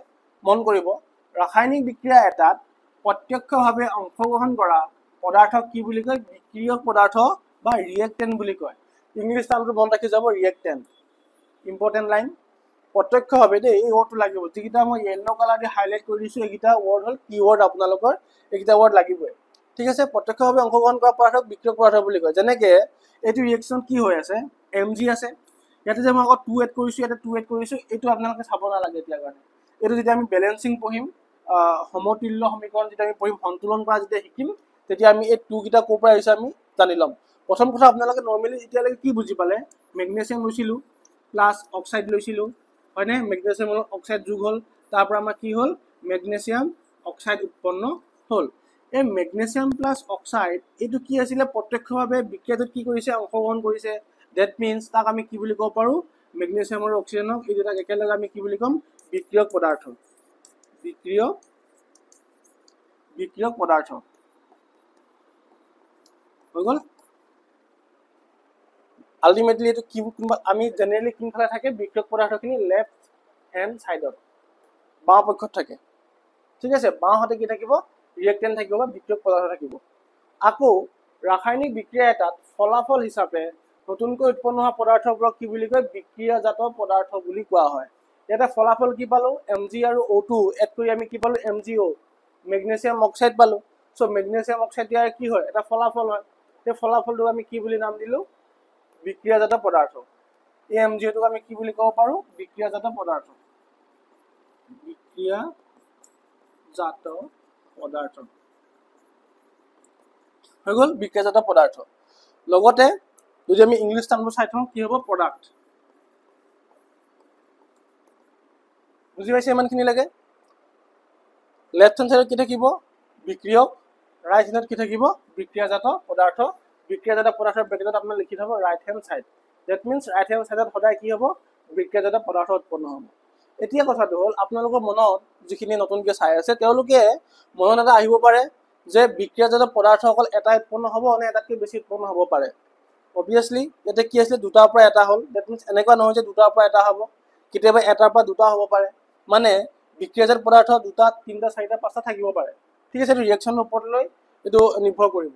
মন কৰিব ৰাসায়নিক বিক্ৰিয়া এটাত প্ৰত্যক্ষভাৱে অংশগ্ৰহণ কৰা পদাৰ্থক কি বুলি কয়? বিক্ৰিয়ক পদাৰ্থ বা ৰিয়েক্টেণ্ট বুলি কয়। ইংলিছ টাৰ্মটো মনত ৰাখি যাব, ৰিয়েক্টেণ্ট। Important line. প্ৰত্যক্ষভাৱে দেই, এই ৱৰ্ডটো লাগিব। যিকেইটা মই য়েল্ল' কালাৰ দি হাইলাইট কৰি দিছোঁ এইকেইটা ৱৰ্ড হ'ল কি ৱৰ্ড আপোনালোকৰ, এইকেইটা ৱৰ্ড লাগিবই। ঠিক আছে, প্ৰত্যক্ষভাৱে অংশগ্ৰহণ কৰা পদাৰ্থক বিক্ৰিয়ক পদাৰ্থ বুলি কয়। যেনেকৈ এইটো ৰিয়েকশ্যন কি হৈ আছে? Mg আছে, ইয়াতে যে মই আকৌ 2 এড কৰিছোঁ, ইয়াতে 2 এড কৰিছোঁ, এইটো আপোনালোকে চাব নালাগে এতিয়া কাৰণে। এইটো যেতিয়া আমি বেলেঞ্চিং পঢ়িম, সমতুল্য সমীকৰণ যেতিয়া আমি পঢ়িম, সন্তুলন কৰা যেতিয়া শিকিম, তেতিয়া আমি এই 2 কেইটা ক'ৰ পৰা আহিছে আমি জানি ল'ম। প্ৰথম কথা আপোনালোকে নৰ্মেলি এতিয়ালৈকে কি বুজি পালে? মেগনেছিয়াম লৈছিলোঁ প্লাছ অক্সাইড লৈছিলোঁ, হয়নে? মেগনেছিয়াম অক্সাইড যোগ হ'ল, তাৰ পৰা আমাৰ কি হ'ল? মেগনেছিয়াম অক্সাইড উৎপন্ন হ'ল। এই মেগনেছিয়াম প্লাছ অক্সাইড এইটো কি আছিলে? প্ৰত্যক্ষভাৱে বিক্ৰিয়াটোত কি কৰিছে? অংশগ্ৰহণ কৰিছে। ডেট মিনছ তাক আমি কি বুলি ক'ব পাৰোঁ? মেগনেছিয়াম আৰু অক্সিজেনক এই দুটাক একেলগে আমি কি বুলি ক'ম? বিক্ৰিয়ক পদাৰ্থ। বিক্ৰিয়ক পদাৰ্থ। হৈ গ'ল আলটিমেটলি এইটো কি আমি জেনেৰেলি কোনফালে থাকে বিক্ৰিয়ক পদাৰ্থখিনি লেফ্ট হেণ্ড ছাইডত বাওঁ পক্ষত থাকে ঠিক আছে বাওঁহাতে কি থাকিব ৰিয়েক্টেণ্ট থাকিব বা বিক্ৰিয়ক পদাৰ্থ থাকিব আকৌ ৰাসায়নিক বিক্ৰিয়া এটাত ফলাফল হিচাপে নতুনকৈ উৎপন্ন হোৱা পদাৰ্থবোৰক কি বুলি কয় বিক্ৰিয়াজাত পদাৰ্থ বুলি কোৱা হয় ইয়াতে ফলাফল কি পালো Mg আৰু O2 এড কৰি আমি কি পালো MgO মেগনেছিয়াম অক্সাইড পালো সো মেগনেছিয়াম অক্সাইড ইয়াৰ কি হয় এটা ফলাফল হয় সেই ফলাফলটো আমি কি বুলি নাম দিলো বিক্ৰিয়াজাত পদাৰ্থ এই MgO আমি কি বুলি ক'ব পাৰো বিক্ৰিয়াজাত পদাৰ্থ বিক্ৰিয়াজাত পদাৰ্থ হৈ গ'ল বিক্ৰিয়াজাত পদাৰ্থ লগতে যদি আমি ইংলিছ টাৰ্মটো চাই থওঁ কি হ'ব প্ৰডাক্ট বুজি পাইছে ইমানখিনি লাগে লেফ্ট হেণ্ড সাইডত কি থাকিব বিক্ৰিয়ক ৰাইট হেণ্ডত কি থাকিব বিক্ৰিয়াজাত পদাৰ্থ বিক্ৰিয়াজাত পদাৰ্থৰ ব্ৰেকেটত আপোনাৰ লিখি থব right hand side that means right hand সাইডত সদায় কি হ'ব বিক্ৰিয়াজাত পদাৰ্থ উৎপন্ন হ'ব এতিয়া কথাটো হ'ল আপোনালোকৰ মনত যিখিনি নতুনকৈ চাই আছে তেওঁলোকে মনত এটা আহিব পাৰে যে বিক্ৰিয়াজাত পদাৰ্থ অকল এটা উৎপন্ন হ'ব নে এটাতকৈ বেছি উৎপন্ন হ'ব পাৰে অবভিয়াছলি ইয়াতে কি আছিলে দুটাৰ পৰা এটা হ'ল দ্যাট মিন্স এনেকুৱা নহয় যে দুটাৰ পৰা এটা হ'ব কেতিয়াবা এটাৰ পৰা দুটা হ'ব পাৰে মানে বিক্ৰিয়াজাত পদাৰ্থ দুটা তিনিটা চাৰিটা পাঁচটা থাকিব পাৰে ঠিক আছে এইটো ৰিয়েকশ্যনৰ ওপৰত লৈ এইটো নিৰ্ভৰ কৰিব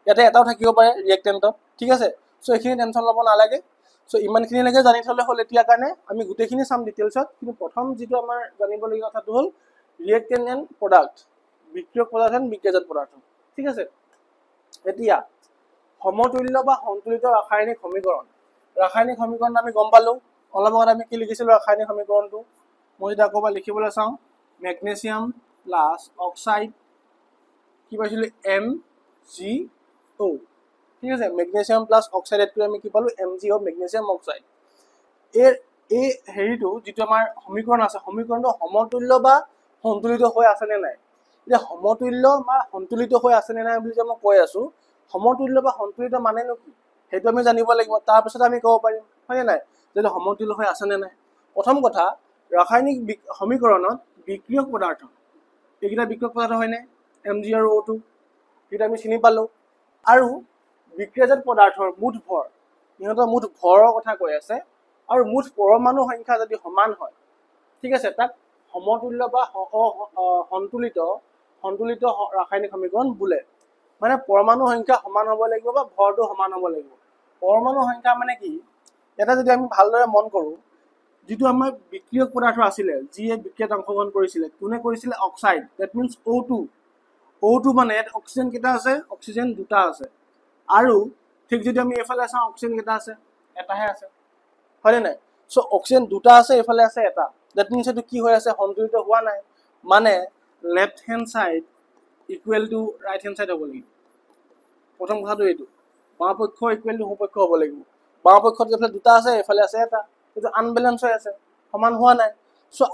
ইয়াতে এটাও থাকিব পাৰে ৰিয়েক্টেণ্টত ঠিক আছে সো এইখিনি টেনশ্যন ল'ব নালাগে সো ইমানখিনিলৈকে জানি থ'লে হ'ল এতিয়াৰ কাৰণে আমি গোটেইখিনি চাম ডিটেইলছত কিন্তু প্ৰথম যিটো আমাৰ জানিবলগীয়া কথাটো হ'ল ৰিয়েক্টেণ্ট এণ্ড প্ৰডাক্ট বিক্ৰিয়ক পদাৰ্থ এণ্ড বিক্ৰিয়াজাত পদাৰ্থ ঠিক আছে এতিয়া সমতুল্য বা সন্তুলিত ৰাসায়নিক সমীকৰণ আমি গম পালোঁ অলপ আগত আমি কি লিখিছিলোঁ ৰাসায়নিক সমীকৰণটো মই যদি আকৌ এবাৰ লিখিবলৈ চাওঁ মেগনেছিয়াম প্লাছ অক্সাইড কি পাইছিলোঁ MgO ঠিক আছে মেগনেছিয়াম প্লাছ অক্সাইড এড কৰি আমি কি পালোঁ MgO মেগনেছিয়াম অক্সাইড এই হেৰিটো যিটো আমাৰ সমীকৰণ আছে সমীকৰণটো সমতুল্য বা সন্তুলিত হৈ আছেনে নাই এতিয়া সমতুল্য বা সন্তুলিত হৈ আছেনে নাই বুলি যে মই কৈ আছোঁ সমতুল্য বা সন্তুলিত মানেনো কি সেইটো আমি জানিব লাগিব তাৰপিছত আমি ক'ব পাৰিম হয়নে নাই যে সমতুল্য হৈ আছেনে নাই প্ৰথম কথা ৰাসায়নিক সমীকৰণত বিক্ৰিয়ক পদাৰ্থ এইকেইটা বিক্ৰিয়ক পদাৰ্থ হয়নে Mg আৰু O2 এইটো আমি চিনি পালোঁ আৰু বিক্ৰিয়াজাত পদাৰ্থৰ মুঠ ভৰ ইহঁতৰ মুঠ ভৰৰ কথা কৈ আছে আৰু মুঠ পৰমাণু সংখ্যা যদি সমান হয় ঠিক আছে তাক সমতুল্য বা সন্তুলিত ৰাসায়নিক সমীকৰণ বোলে মানে পৰমাণু সংখ্যা সমান হ'ব লাগিব বা ভৰটো সমান হ'ব লাগিব পৰমাণু সংখ্যা মানে কি এটা যদি আমি ভালদৰে মন কৰোঁ যিটো আমাৰ বিক্ৰিয়ক পদাৰ্থ আছিলে যিয়ে বিক্ৰিয়াত অংশগ্ৰহণ কৰিছিলে কোনে কৰিছিলে অক্সাইড দ্যাট মিন্স O2 মানে ইয়াত অক্সিজেন কেইটা আছে অক্সিজেন দুটা আছে আৰু ঠিক যদি আমি এফালে চাওঁ অক্সিজেন কেইটা আছে এটাহে আছে হয়নে নাই সো অক্সিজেন দুটা আছে এফালে আছে এটা দ্যাট মিন্স এইটো কি হৈ আছে সন্তুলিত হোৱা নাই মানে left hand side equal to right hand side হ'ব লাগিব প্ৰথম কথাটো এইটো বাওঁ পক্ষ ইকুৱেল টু সোঁ পক্ষ হ'ব লাগিব বাওঁ পক্ষত এফালে দুটা আছে এফালে আছে এটা এইটো আনবেলেঞ্চ হৈ আছে সমান হোৱা নাই সো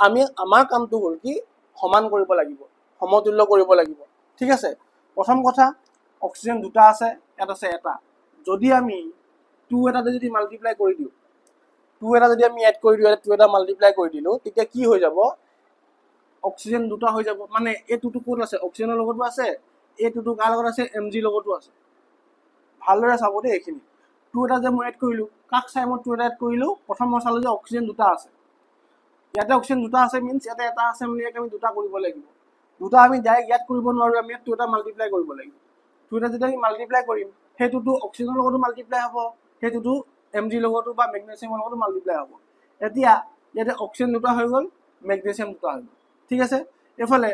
আমাৰ কামটো হ'ল কি সমান কৰিব লাগিব সমতুল্য কৰিব লাগিব ঠিক আছে প্ৰথম কথা অক্সিজেন দুটা আছে ইয়াত আছে এটা যদি আমি 2 এটা যদি মাল্টিপ্লাই কৰি দিওঁ 2 এটা যদি আমি এড কৰি দিওঁ 2 এটা মাল্টিপ্লাই কৰি দিলোঁ তেতিয়া কি হৈ যাব অক্সিজেন দুটা হৈ যাব মানে এই টুটো ক'ত আছে অক্সিজেনৰ লগতো আছে এই টুটো কাৰ লগত আছে Mg লগতো আছে ভালদৰে চাব দেই এইখিনি 2 এটা যে মই এড কৰিলোঁ কাক চাই মই 2 এটা এড কৰিলোঁ প্ৰথম মই চালোঁ যে অক্সিজেন দুটা আছে ইয়াতে অক্সিজেন দুটা আছে মিন্স ইয়াতে এটা আছে বুলি আমি দুটা কৰিব লাগিব দুটা আমি ডাইৰেক্ট ইয়াত কৰিব নোৱাৰোঁ আমি ইয়াত 2 এটা মাল্টিপ্লাই কৰিব লাগিব 2 এটা যেতিয়া আমি মাল্টিপ্লাই কৰিম সেইটোতো অক্সিজেনৰ লগতো মাল্টিপ্লাই হ'ব সেইটোতো Mg লগতো বা মেগনেছিয়ামৰ লগতো মাল্টিপ্লাই হ'ব এতিয়া ইয়াতে অক্সিজেন দুটা হৈ গ'ল মেগনেছিয়াম দুটা হৈ গ'ল ঠিক আছে এফালে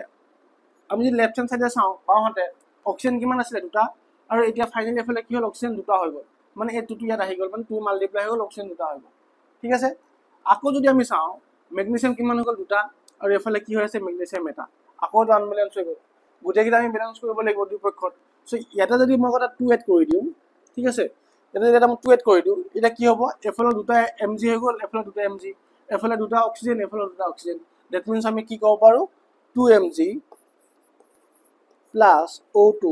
আমি যদি লেফ্ট হেণ্ড সাইডে চাওঁ বাওঁহাতে অক্সিজেন কিমান আছিলে দুটা আৰু এতিয়া ফাইনেলি এফালে কি হ'ল অক্সিজেন দুটা হৈ গ'ল মানে এই টুটো ইয়াত আহি গ'ল মানে 2 মাল্টিপ্লাই হৈ গ'ল অক্সিজেন দুটা হৈ গ'ল ঠিক আছে আকৌ যদি আমি চাওঁ মেগনেছিয়াম কিমান হৈ গ'ল দুটা আৰু এফালে কি হৈ আছে মেগনেছিয়াম এটা আকৌ এটা আনবেলেঞ্চ হৈ গ'ল গোটেইকেইটা আমি বেলেঞ্চ কৰিব লাগিব দুপক্ষত সো ইয়াতে যদি মই এটা 2 এড কৰি দিওঁ ঠিক আছে ইয়াতে যদি মই 2 এড কৰি দিওঁ এতিয়া কি হ'ব এফালে দুটা Mg হৈ গ'ল এফালে দুটা Mg এফালে দুটা অক্সিজেন এফালে দুটা অক্সিজেন দ্যাট মিন্স আমি কি ক'ব পাৰোঁ 2Mg plus O2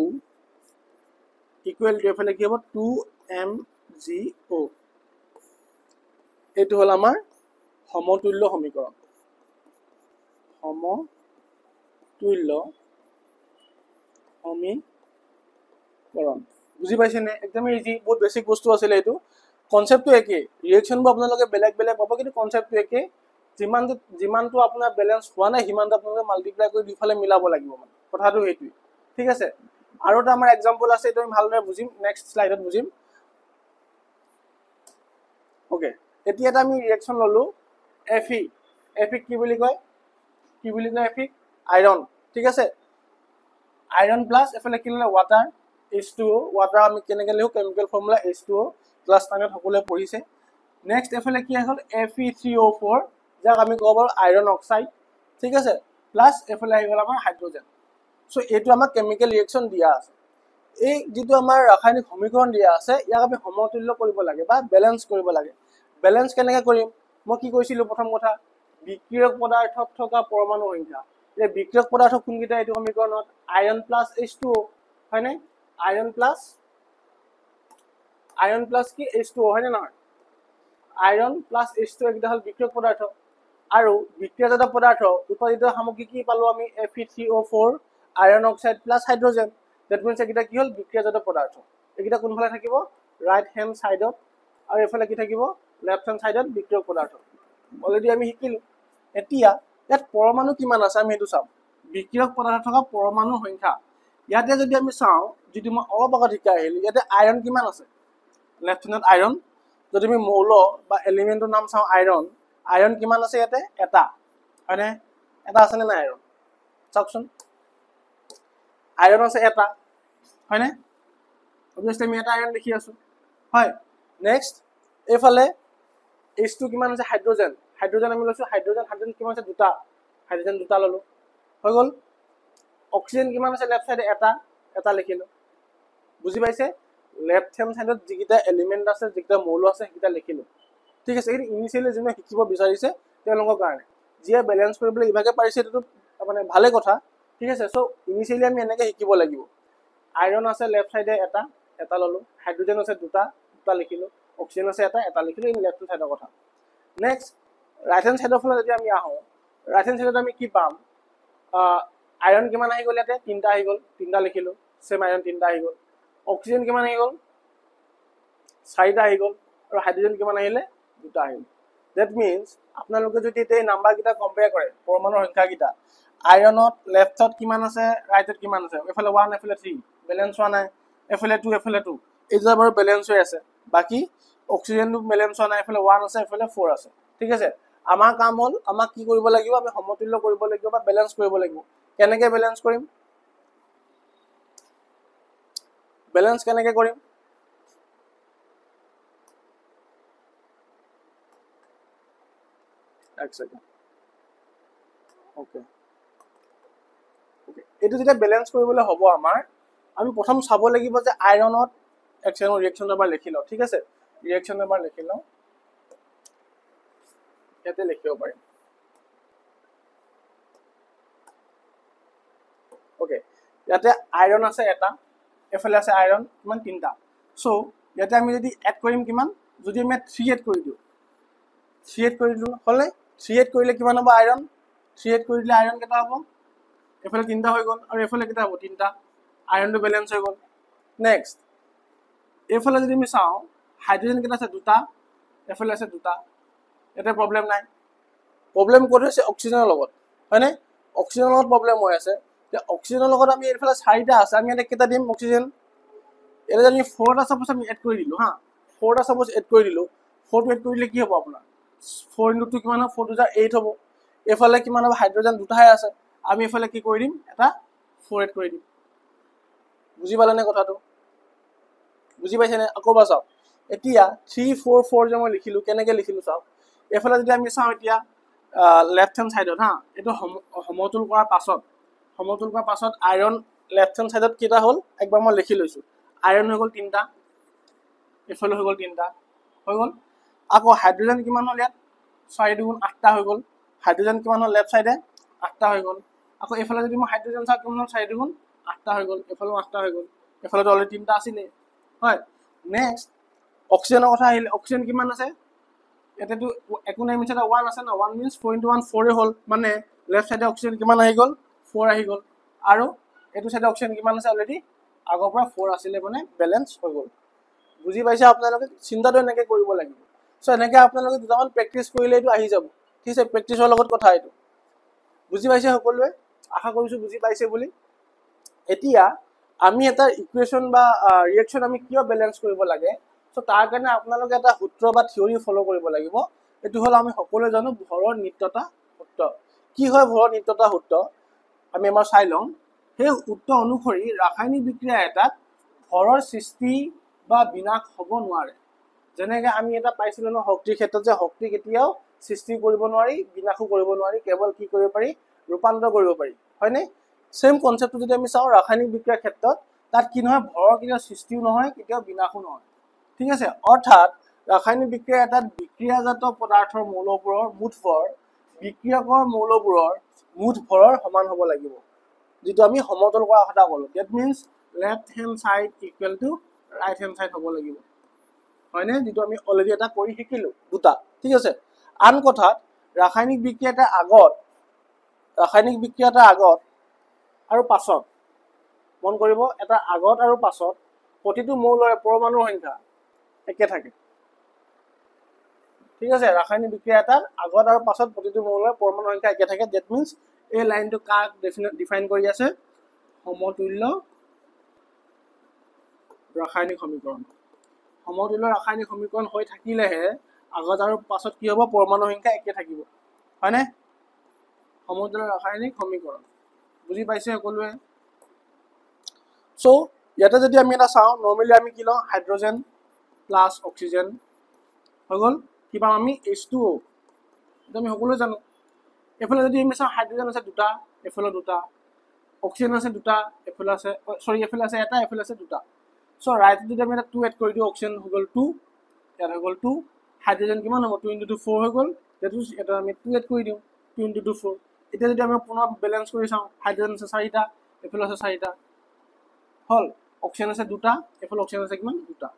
equal to এফালে কি হ'ব 2MgO এইটো হ'ল আমাৰ সমতুল্য সমীকৰণ সমতুল্য সমীকৰণ বুজি পাইছেনে একদমেই ইজি বহুত বেছিক বস্তু আছিলে এইটো কনচেপ্টটো একেই ৰিয়েকশ্যনবোৰ আপোনালোকে বেলেগ বেলেগ পাব কিন্তু কনচেপ্টটো একেই যিমানটো আপোনাৰ বেলেঞ্চ হোৱা নাই সিমানটো আপোনালোকে মাল্টিপ্লাই কৰি দুইফালে মিলাব লাগিব মানে কথাটো সেইটোৱেই ঠিক আছে আৰু এটা আমাৰ এক্সাম্পল আছে এইটো আমি ভালদৰে বুজিম নেক্সট শ্লাইডত বুজিম ওকে এতিয়া এটা আমি ৰিয়েকশ্যন ললো Fe কি বুলি কয় Fe আইৰণ ঠিক আছে আইৰণ প্লাছ এফালে কি ল'লে ৱাটাৰ H2O ৱাটাৰ আমি কেনেকৈ লিখোঁ কেমিকেল ফৰ্মুলা H2O ক্লাছ 9ত সকলোৱে পঢ়িছে নেক্সট এফালে কি হ'ল Fe3O4 যাক আমি ক'ব পাৰোঁ আইৰণ অক্সাইড ঠিক আছে প্লাছ এফালে আহি গ'ল আমাৰ হাইড্ৰজেন চ' এইটো আমাৰ কেমিকেল ৰিয়েকশ্যন দিয়া আছে এই যিটো আমাৰ ৰাসায়নিক সমীকৰণ দিয়া আছে ইয়াক আমি সমতুল্য কৰিব লাগে বা বেলেঞ্চ কৰিব লাগে বেলেঞ্চ কেনেকৈ কৰিম মই কি কৈছিলোঁ প্ৰথম কথা বিক্ৰিয়ক পদাৰ্থত থকা পৰমাণু সংখ্যা এই বিক্ৰিয়ক পদাৰ্থ কোনকেইটা এইটো সমীকৰণত আইৰণ প্লাছ H2O হয়নে আইৰণ প্লাছ কি H2O হয়নে নহয় আইৰণ প্লাছ H2O এইকেইটা হ'ল বিক্ৰিয়ক পদাৰ্থ আৰু বিক্ৰিয়াজাত পদাৰ্থ উৎপাদিত সামগ্ৰী কি পালোঁ আমি Fe3O4 iron oxide plus hydrogen that means এইকেইটা কি হ'ল বিক্ৰিয়াজাত পদাৰ্থ এইকেইটা কোনফালে থাকিব ৰাইট হেণ্ড ছাইডত আৰু এইফালে কি থাকিব লেফ্ট হেণ্ড ছাইডত বিক্ৰিয়ক পদাৰ্থ অলৰেডি আমি শিকিলোঁ এতিয়া ইয়াত পৰমাণু কিমান আছে আমি সেইটো চাম বিক্ৰিয়ক পদাৰ্থ থকা পৰমাণুৰ সংখ্যা ইয়াতে যদি আমি চাওঁ যিটো মই অলপ আগত শিকাই আহিলোঁ ইয়াতে আইৰণ কিমান আছে লেফ্ট হেণ্ডত আইৰণ যদি আমি মৌল বা এলিমেণ্টৰ নাম চাওঁ আইৰণ কিমান আছে ইয়াতে এটা হয়নে এটা আছেনে নাই আইৰণ চাওকচোন আইৰণ আছে এটা হয়নে অবভিয়াছলি আমি এটা আইৰণ লিখি আছোঁ হয় নেক্সট এইফালে H2 কিমান আছে হাইড্ৰজেন আমি লৈছোঁ হাইড্ৰজেন কিমান আছে হাইড্ৰজেন দুটা ল'লোঁ হৈ গ'ল অক্সিজেন কিমান আছে লেফ্ট চাইডে এটা লিখিলোঁ বুজি পাইছে লেফ্ট হেণ্ড চাইডত যিকেইটা এলিমেণ্ট আছে যিকেইটা মৌল আছে সেইকেইটা লিখিলোঁ ঠিক আছে এইটো ইনিচিয়েলি যোনে শিকিব বিচাৰিছে তেওঁলোকৰ কাৰণে যিয়ে বেলেঞ্চ কৰিবলৈ ইভাগে পাৰিছে এইটোতো মানে ভালে কথা ঠিক আছে চ' ইনিচিয়েলি আমি এনেকৈ শিকিব লাগিব আইৰণ আছে লেফ্ট চাইডে এটা ল'লোঁ হাইড্ৰজেন আছে দুটা লিখিলোঁ অক্সিজেন আছে এটা লিখিলোঁ এই লেফ্ট চাইডৰ কথা নেক্সট ৰাইট হেণ্ড চাইডৰ ফালে যদি আমি আহোঁ ৰাইট হেণ্ড চাইডত আমি কি পাম আইৰণ কিমান আহি গ'ল ইয়াতে তিনিটা আহি গ'ল তিনিটা লিখিলোঁ চেম আইৰণ তিনিটা আহি গ'ল অক্সিজেন কিমান আহি গ'ল চাৰিটা আহি গ'ল আৰু হাইড্ৰজেন কিমান আহিলে দুটা আহিল ডেট মিনছ আপোনালোকে যদি এতিয়া এই নাম্বাৰকেইটা কম্পেয়াৰ কৰে পৰমাণুৰ সংখ্যাকেইটা আইৰণত লেফ্টত কিমান আছে ৰাইটত কিমান আছে এফালে 1 এফালে 3 বেলেঞ্চ হোৱা নাই এফালে 2 এইটো বাৰু বেলেঞ্চ হৈ আছে বাকী অক্সিজেনটো বেলেঞ্চ হোৱা নাই এফালে 1 আছে এফালে 4 আছে ঠিক আছে আমাৰ কাম হ'ল আমাক কি কৰিব লাগিব আমি সমতুল্য কৰিব লাগিব বা বেলেঞ্চ কৰিব লাগিব কেনেকৈ বেলেঞ্চ কৰিম এক সেকেন্ড ওকে এইটো যেতিয়া বেলেঞ্চ কৰিবলৈ হ'ব আমাৰ আমি প্ৰথম চাব লাগিব যে আইৰণত ৰিয়েকশ্যন এবাৰ লিখি লওঁ ঠিক আছে ৰিয়েকশ্যন এবাৰ লিখি লওঁ ইয়াতে লিখিব পাৰিম ওকে ইয়াতে আইৰণ আছে এটা এফালে আছে আইৰণ কিমান তিনিটা চ' ইয়াতে আমি যদি এড কৰিম কিমান যদি আমি 3 এড কৰি দিওঁ হ'লে 3 এড কৰিলে কিমান হ'ব আইৰণ 3 এড কৰি দিলে আইৰণ কেইটা হ'ব এফালে তিনিটা হৈ গ'ল আৰু এফালে কেইটা হ'ব তিনিটা আইৰণটো বেলেঞ্চ হৈ গ'ল নেক্সট এইফালে যদি আমি চাওঁ হাইড্ৰজেন কেইটা আছে দুটা এফালে আছে দুটা ইয়াতে প্ৰব্লেম নাই প্ৰব্লেম ক'ত হৈছে অক্সিজেনৰ লগত হয়নে অক্সিজেনৰ লগত প্ৰব্লেম হৈ আছে এতিয়া অক্সিজেনৰ লগত আমি এইফালে চাৰিটা আছে আমি ইয়াতে কেইটা দিম অক্সিজেন এটা যদি 4 টা সাপোজ আমি এড কৰি দিলোঁ 4 টা সাপোজ এড কৰি দিলোঁ 4 টো এড কৰি দিলে কি হ'ব আপোনাৰ 4 × 2 কিমান হ'ব 4 × 2 = 8 হ'ব এফালে কিমান হ'ব হাইড্ৰজেন দুটাহে আছে আমি এফালে কি কৰি দিম এটা 4 এড কৰি দিম বুজি পালেনে কথাটো বুজি পাইছেনে আকৌ বা চাওক এতিয়া 3 4 4 যে মই লিখিলোঁ কেনেকৈ লিখিলোঁ চাওক এফালে যদি আমি চাওঁ এতিয়া লেফ্ট হেণ্ড ছাইডত এইটো সমতুল কৰাৰ পাছত আইৰণ লেফ্ট হেণ্ড ছাইডত কেইটা হ'ল একবাৰ মই লিখি লৈছোঁ আইৰণ হৈ গ'ল তিনিটা এফালে হৈ গ'ল তিনিটা হৈ গ'ল আকৌ হাইড্ৰজেন কিমান হ'ল ইয়াত 4 × 2 = 8টা হৈ গ'ল হাইড্ৰজেন কিমান হ'ল লেফ্ট চাইডে 8টা হৈ গ'ল আকৌ এফালে যদি মই হাইড্ৰজেন চাওঁ কিমান হ'ল 4 × 2 = 8টা হৈ গ'ল এফালেও 8টা হৈ গ'ল এফালেতো অলৰেডি 3টা আছিলে হয় নেক্সট অক্সিজেনৰ কথা আহিলে অক্সিজেন কিমান আছে ইয়াতেতো একো নাই মিছা 1 আছে ন 1 মিনছ 4 × 1 4 হ'ল মানে লেফ্ট চাইডে অক্সিজেন কিমান আহি গ'ল 4 আহি গ'ল আৰু এইটো চাইডে অক্সিজেন কিমান আছে অলৰেডি আগৰ পৰা 4 আছিলে মানে বেলেঞ্চ হৈ গ'ল বুজি পাইছে আপোনালোকে চিন্তাটো এনেকৈ কৰিব লাগিব সো এনেকৈ আপোনালোকে দুটামান প্ৰেক্টিছ কৰিলে এইটো আহি যাব ঠিক আছে প্ৰেক্টিছৰ লগত কথা এইটো বুজি পাইছে সকলোৱে আশা কৰিছোঁ বুজি পাইছে বুলি এতিয়া আমি এটা ইকুৱেশ্যন বা ৰিয়েকশ্যন আমি কিয় বেলেঞ্চ কৰিব লাগে সো তাৰ কাৰণে আপোনালোকে এটা সূত্ৰ বা থিয়ৰি ফলো কৰিব লাগিব এইটো হ'ল আমি সকলোৱে জানো ভৰৰ নিত্যতা সূত্ৰ কি হয় ভৰৰ নিত্যতা সূত্ৰ আমি আমাৰ চাই লওঁ সেই সূত্ৰ অনুসৰি ৰাসায়নিক বিক্ৰিয়া এটাত ভৰৰ সৃষ্টি বা বিনাশ হ'ব নোৱাৰে যেনেকৈ আমি এটা পাইছিলোঁ ন শক্তিৰ ক্ষেত্ৰত যে শক্তি কেতিয়াও সৃষ্টি কৰিব নোৱাৰি বিনাশো কৰিব নোৱাৰি কেৱল কি কৰিব পাৰি ৰূপান্তৰ কৰিব পাৰি হয়নে সেম কনসেপ্টটো যদি আমি চাওঁ ৰাসায়নিক বিক্ৰিয়াৰ ক্ষেত্ৰত তাত কি নহয় ভৰৰ কেতিয়াও সৃষ্টিও নহয় কেতিয়াও বিনাশো নহয় ঠিক আছে অৰ্থাৎ ৰাসায়নিক বিক্ৰিয়া এটাত বিক্ৰিয়াজাত পদাৰ্থৰ মৌলবোৰৰ মুঠ ভৰ বিক্ৰিয়কৰ মৌলবোৰৰ মুঠ ভৰৰ সমান হ'ব লাগিব যেটো আমি সমতল কৰা কথা ক'লো that means left hand side equal to right hand side হ'ব লাগিব হয়নে যেটো আমি অলৰেডি এটা কৰি শিকিলো দুটা ঠিক আছে আন কথাত ৰাসায়নিক বিক্ৰিয়া এটা আগত আৰু পাছত মন কৰিব এটা আগত আৰু পাছত প্ৰতিটো মৌলৰে পৰমাণুৰ সংখ্যা একে থাকে ঠিক আছে ৰাসায়নিক বিক্ৰিয়া এটাৰ আগত আৰু পাছত প্ৰতিটো মৌলৰে পৰমাণুৰ সংখ্যা একে থাকে দ্যাট মিন্স এই লাইনটো কাক ডিফাইন কৰি আছে সমতুল্য ৰাসায়নিক সমীকৰণ সমতুল্য ৰাসায়নিক সমীকৰণ হৈ থাকিলেহে আগত আৰু পাছত কি হ'ব পৰমাণুৰ সংখ্যা একে থাকিব হয়নে সমতুল্য ৰাসায়নিক সমীকৰণ বুজি পাইছে সকলোৱে সো ইয়াতে যদি আমি এটা চাওঁ নৰ্মেলি আমি কি লওঁ হাইড্ৰোজেন প্লাস অক্সিজেন হৈ গ'ল কি পাম আমি H2O এটা আমি সকলোৱে জানো এফালে যদি আমি চাওঁ হাইড্ৰোজেন আছে দুটা এফালে দুটা অক্সিজেন আছে দুটা এফালে আছে সৰি এফালে আছে এটা এফালে আছে দুটা সো ৰাইট যদি আমি এটা 2 এড কৰি দিও অক্সিজেন হৈ গ'ল 2 ইয়াত হৈ গ'ল 2 হাইড্ৰোজেন কিমান হ'ব 2 * 2 4 হৈ গ'ল দ্যাট মিন্স এটা আমি 2 এড কৰি দিও 2 * 2 4 এটা যদি আমি পুনৰ ব্যালেন্স কৰি চাওঁ হাইড্ৰোজেন আছে 4টা এফালে আছে 4টা হল অক্সিজেন আছে দুটা এফালে অক্সিজেন আছে কিমান দুটা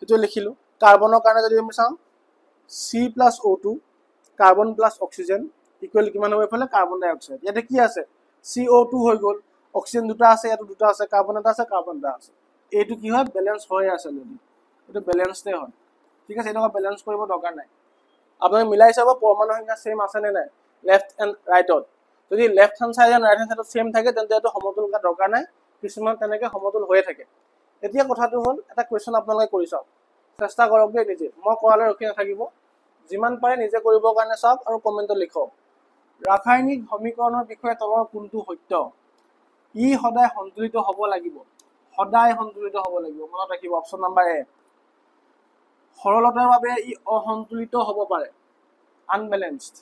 এটো লিখিলো কাৰ্বনৰ কাৰণে যদি আমি চাওঁ C + O2 carbon + oxygen equal কিমান হ'ব এফালে কাৰ্বন ডাই অক্সাইড ইয়াতে কি আছে CO2 হৈ গ'ল অক্সিজেন দুটা আছে ইয়াত দুটা আছে কাৰ্বন এটা আছে কাৰ্বন এটা আছে এইটো কি হয় ব্যালেন্স হৈ আছে যদি এটো ব্যালেন্সতে হয় ঠিক আছে এটা ব্যালেন্স কৰিব দৰকাৰ নাই আপুনি মিলাই চাব পৰমাণু সংখ্যা সেম আছে নে নাই লেফট এন্ড ৰাইটত যদি লেফট হ্যান্ড সাইড আৰু ৰাইট হ্যান্ড সাইডত সেম থাকে তেন্তে এটো সমতুল কৰা দৰকাৰ নাই কিছুমান তেনেকৈ সমতুল হৈয়ে থাকে এতিয়া কথাটো হ'ল এটা কোৱেশ্চন আপোনালোকে কৰি চাওক চেষ্টা কৰক দেই নিজে মই কোৱালে ৰখি নাথাকিব যিমান পাৰে নিজে কৰিবৰ কাৰণে চাওক আৰু কমেন্টত লিখক ৰাসায়নিক সমীকৰণৰ বিষয়ে তলৰ কোনটো সত্য ই সদায় সন্তুলিত হ'ব লাগিব সদায় সন্তুলিত হ'ব লাগিব মনত ৰাখিব অপচন নম্বৰ এ সৰলতাৰ বাবে ই অসন্তুলিত হ'ব পাৰে আনবেলেন্সড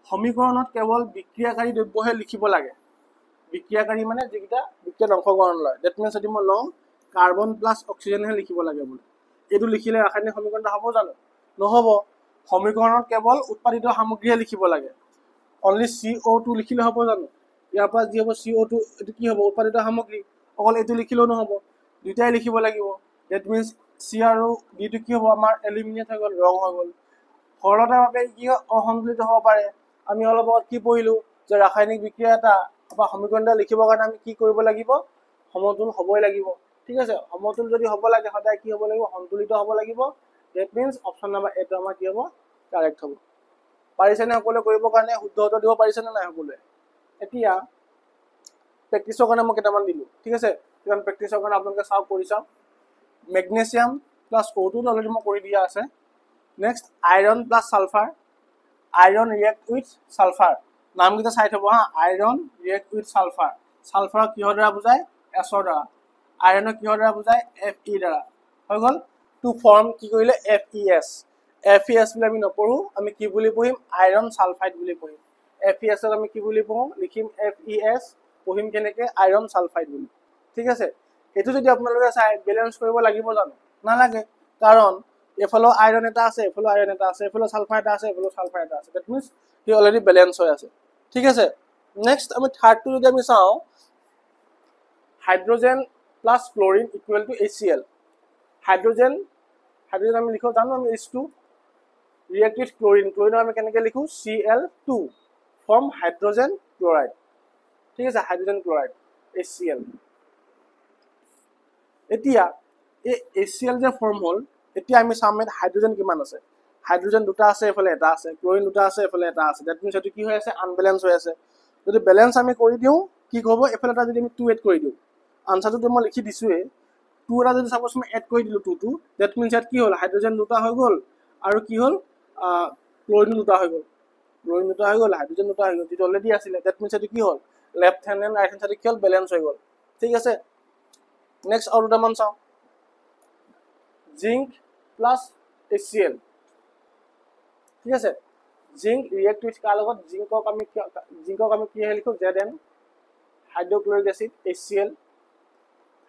সমীকৰণত কেৱল বিক্ৰিয়াকাৰী দ্ৰব্যহে লিখিব লাগে বিক্ৰিয়াকাৰী মানে যেটা বিক্ৰিয়াত অংশগ্ৰহণ লয় দ্যাট মিন্স যদি মই লওঁ কাৰ্বন + অক্সিজেনহে লিখিব লাগে বুলি এটো লিখিলে ৰাসায়নিক সমীকৰণটা হ'ব জানো নহব সমীকৰণত কেৱল উৎপাদিত সামগ্ৰীহে লিখিব লাগে অনলি CO2 লিখিলে হ'ব জানো ইয়াৰ পৰা যি হ'ব CO2 এটো কি হ'ব উৎপাদিত সামগ্ৰী অকল এটো লিখিলেও নহব দুটাই লিখিব লাগিব দ্যাট মিন্স C আৰু D টো কি হ'ব আমাৰ এলিমিনেট হৈ গ'ল ৰং হৈ গ'ল সৰলতাৰ বাবে কি অসন্তুলিত হ'ব পাৰে আমি অলপ আগত কি পঢ়িলো যে ৰাসায়নিক বিক্ৰিয়া এটা বা সমীকৰণ এটা লিখিবৰ কাৰণে আমি কি কৰিব লাগিব সমতুল হ'বই লাগিব ঠিক আছে সমতুল যদি হ'ব লাগে সদায় কি হ'ব লাগিব সন্তুলিত হ'ব লাগিব দ্যাট মিন্স অপচন নম্বৰ এ টো আমাৰ কি হ'ব কাৰেক্ট হ'ব পাৰিছে নে সকলোৱে কৰিবৰ কাৰণে শুদ্ধ উত্তৰ দিব পাৰিছে নে নাই সকলোৱে এতিয়া প্ৰেক্টিছৰ কাৰণে মই কেইটামান দিলো ঠিক আছে কিমান প্ৰেক্টিছৰ কাৰণে আপোনালোকে চাওক কৰি চাওক মেগনেছিয়াম + O2 অলৰেডি মই কৰি দিয়া আছে next iron + sulphur iron react with sulphur নামকেইটা চাই থব হা iron react with sulphur sulphur কিহৰ দ্বাৰা বুজায় এছৰ দ্বাৰা আইৰনক কিহৰ দ্বাৰা বুজায় Fe দ্বাৰা হৈ গ'ল টু ফৰ্ম কি কৰিলে FeS FeS বুলি আমি নপঢ়ো আমি কি বুলি পঢ়িম আইৰন সালফাইড বুলি পঢ়িম FeS আমি কি বুলি পঢ়ো লিখিম FeS পঢ়িম কেনেকৈ আইৰন সালফাইড বুলি ঠিক আছে এটো যদি আপোনালোকে চাই ব্যালেন্স কৰিব লাগিব জানো নালাগে কাৰণ এফালে আইৰন এটা আছে এফালে আইৰন এটা আছে এফালে সালফাৰ এটা আছে এফালে সালফাৰ এটা আছে that means he already balance হৈ আছে ঠিক আছে নেক্সট আমি থাৰ্ডটো যদি আমি চাওঁ hydrogen + chlorine equal to HCl hydrogen আমি লিখো জানো আমি H2 react with chlorine chlorine আমি কেনেকৈ লিখো Cl2 ফৰ্ম হাইড্ৰোজেন ক্লোৰাইড ঠিক আছে হাইড্ৰোজেন ক্লোৰাইড HCl এতিয়া এই HCl যে ফৰ্ম হ'ল, এতিয়া আমি চাম ইয়াত হাইড্ৰজেন কিমান আছে। হাইড্ৰজেন দুটা আছে, এফালে এটা আছে, ক্লৰিন দুটা আছে, এফালে এটা আছে। দ্যাট মিনছ এইটো কি হৈ আছে, আনবেলেঞ্চ হৈ আছে। যদি বেলেঞ্চ আমি কৰি দিওঁ কি হ'ব, এফালে এটা যদি আমি 2 এড কৰি দিওঁ, আনচাৰটো মই লিখি দিছোঁৱেই, 2 এটা যদি চাপ'জ মই এড কৰি দিলোঁ 2 দ্যাট মিনছ ইয়াত কি হ'ল, হাইড্ৰজেন দুটা হৈ গ'ল আৰু কি হ'ল, ক্লৰিন দুটা হৈ গ'ল, ক্লৰিন দুটা হৈ গ'ল, হাইড্ৰজেন দুটা হৈ গ'ল, যিটো অলৰেডি আছিলে। দ্যাট মিনছ এইটো কি হ'ল, left hand and right hand চাইডে কি হ'ল, বেলেঞ্চ হৈ গ'ল। ঠিক আছে, নেক্সট আৰু দুটামান চাওঁ। Zinc plus HCl। ঠিক আছে, জিংক ৰিয়েক্ট উইথ কাৰ লগত, জিংকক আমি কি লিখোঁ, Zn, hydrochloric acid HCl,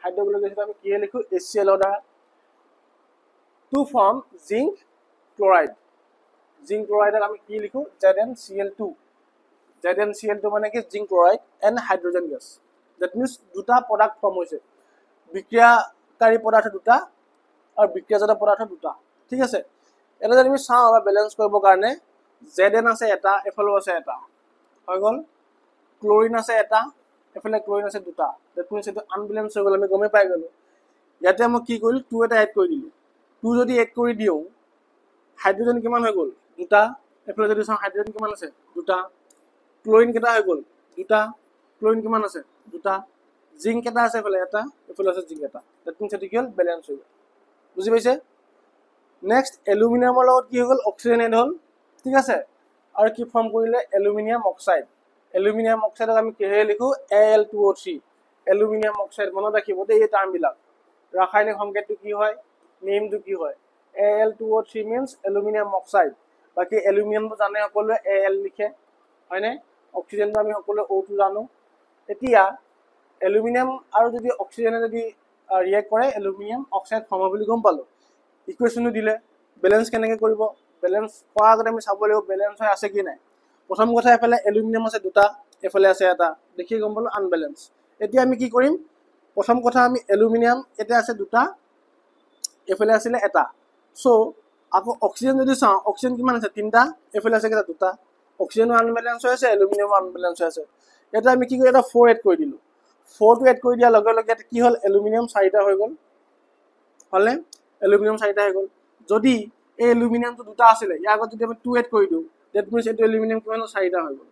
hydrochloric acid আমি কি লিখোঁ, HCl দ্বাৰা, to form zinc chloride. Zinc ক্লৰাইডক আমি কি লিখোঁ, ZnCl2। ZnCl2 মানে কি, zinc chloride and hydrogen gas. That means দুটা প্ৰডাক্ট ফৰ্ম হৈছে, বিক্ৰিয়াকাৰী পদাৰ্থ দুটা আৰু বিক্ৰিয়াজাত পদাৰ্থ দুটা। ঠিক আছে, এটা যদি আমি চাওঁ আমাৰ বেলেঞ্চ কৰিবৰ কাৰণে, Zn আছে এটা, এফালেও আছে এটা, হৈ গ'ল। ক্লৰিন আছে এটা, এফালে ক্লৰিন আছে দুটা। দ্যাট মিনছ এইটো আনবেলেঞ্চ হৈ গ'ল, আমি গমেই পাই গ'লোঁ। ইয়াতে মই কি কৰিলোঁ, 2 এটা এড কৰি দিলোঁ। 2 যদি এড কৰি দিওঁ, হাইড্ৰজেন কিমান হৈ গ'ল, দুটা। এফালে যদি চাওঁ হাইড্ৰজেন কিমান আছে, দুটা। ক্লৰিন কেইটা হৈ গ'ল, দুটা। ক্লৰিন কিমান আছে, দুটা। জিংক এটা আছে, এফালে এটা, এফালে আছে জিংক এটা। দ্যাট মিনছ এইটো কি হ'ল, বেলেঞ্চ হৈ গ'ল। বুজি পাইছে? নেক্সট এলুমিনিয়ামৰ লগত কি হৈ গ'ল, অক্সিজেন এড হ'ল। ঠিক আছে, আৰু কি ফৰ্ম কৰিলে, এলুমিনিয়াম অক্সাইড। এলুমিনিয়াম অক্সাইডক আমি কিহেৰে লিখোঁ, Al2O3। এলুমিনিয়াম অক্সাইড, মনত ৰাখিব দেই এই টাৰ্মবিলাক। ৰাসায়নিক সংকেতটো কি হয়, নেমটো কি হয়, Al2O3 মিনছ এলুমিনিয়াম অক্সাইড। বাকী এলুমিনিয়ামটো জানে সকলোৱে, Al লিখে, হয়নে? অক্সিজেনটো আমি সকলোৱে O2 জানো। এতিয়া এলুমিনিয়াম আৰু যদি অক্সিজেনে যদি ৰিয়েক্ট কৰে, এলুমিনিয়াম অক্সাইড ফৰ্ম বুলি গম পালোঁ। ইকুৱেশ্যনটো দিলে, বেলেঞ্চ কেনেকৈ কৰিব, বেলেঞ্চ কৰাৰ আগতে আমি চাব লাগিব বেলেঞ্চ হৈ আছে কি নাই। প্ৰথম কথা, এফালে এলুমিনিয়াম আছে দুটা, এফালে আছে এটা, দেখি গম পালোঁ আনবেলেঞ্চ। এতিয়া আমি কি কৰিম, প্ৰথম কথা আমি এলুমিনিয়াম এতিয়া আছে দুটা, এফালে আছিলে এটা। চ' আকৌ অক্সিজেন যদি চাওঁ, অক্সিজেন কিমান আছে, তিনিটা, এফালে আছে কেইটা, দুটা। অক্সিজেনো আনবেলেঞ্চ হৈ আছে, এলুমিনিয়ামো আনবেলেঞ্চ হৈ আছে। এতিয়া আমি কি কৰি এটা 4 এড কৰি দিলোঁ। 4টো এড কৰি দিয়াৰ লগে লগে কি হ'ল, এলুমিনিয়াম 4টা হৈ গ'ল, হ'লনে? এলুমিনিয়াম 4টা হৈ গ'ল। যদি এই এলুমিনিয়ামটো দুটা আছিলে, ইয়াৰ আগত যদি আমি 2 এড কৰি দিওঁ, ডেট মিনছ এইটো এলুমিনিয়াম কিমান হ'ল, 4টা হৈ গ'ল।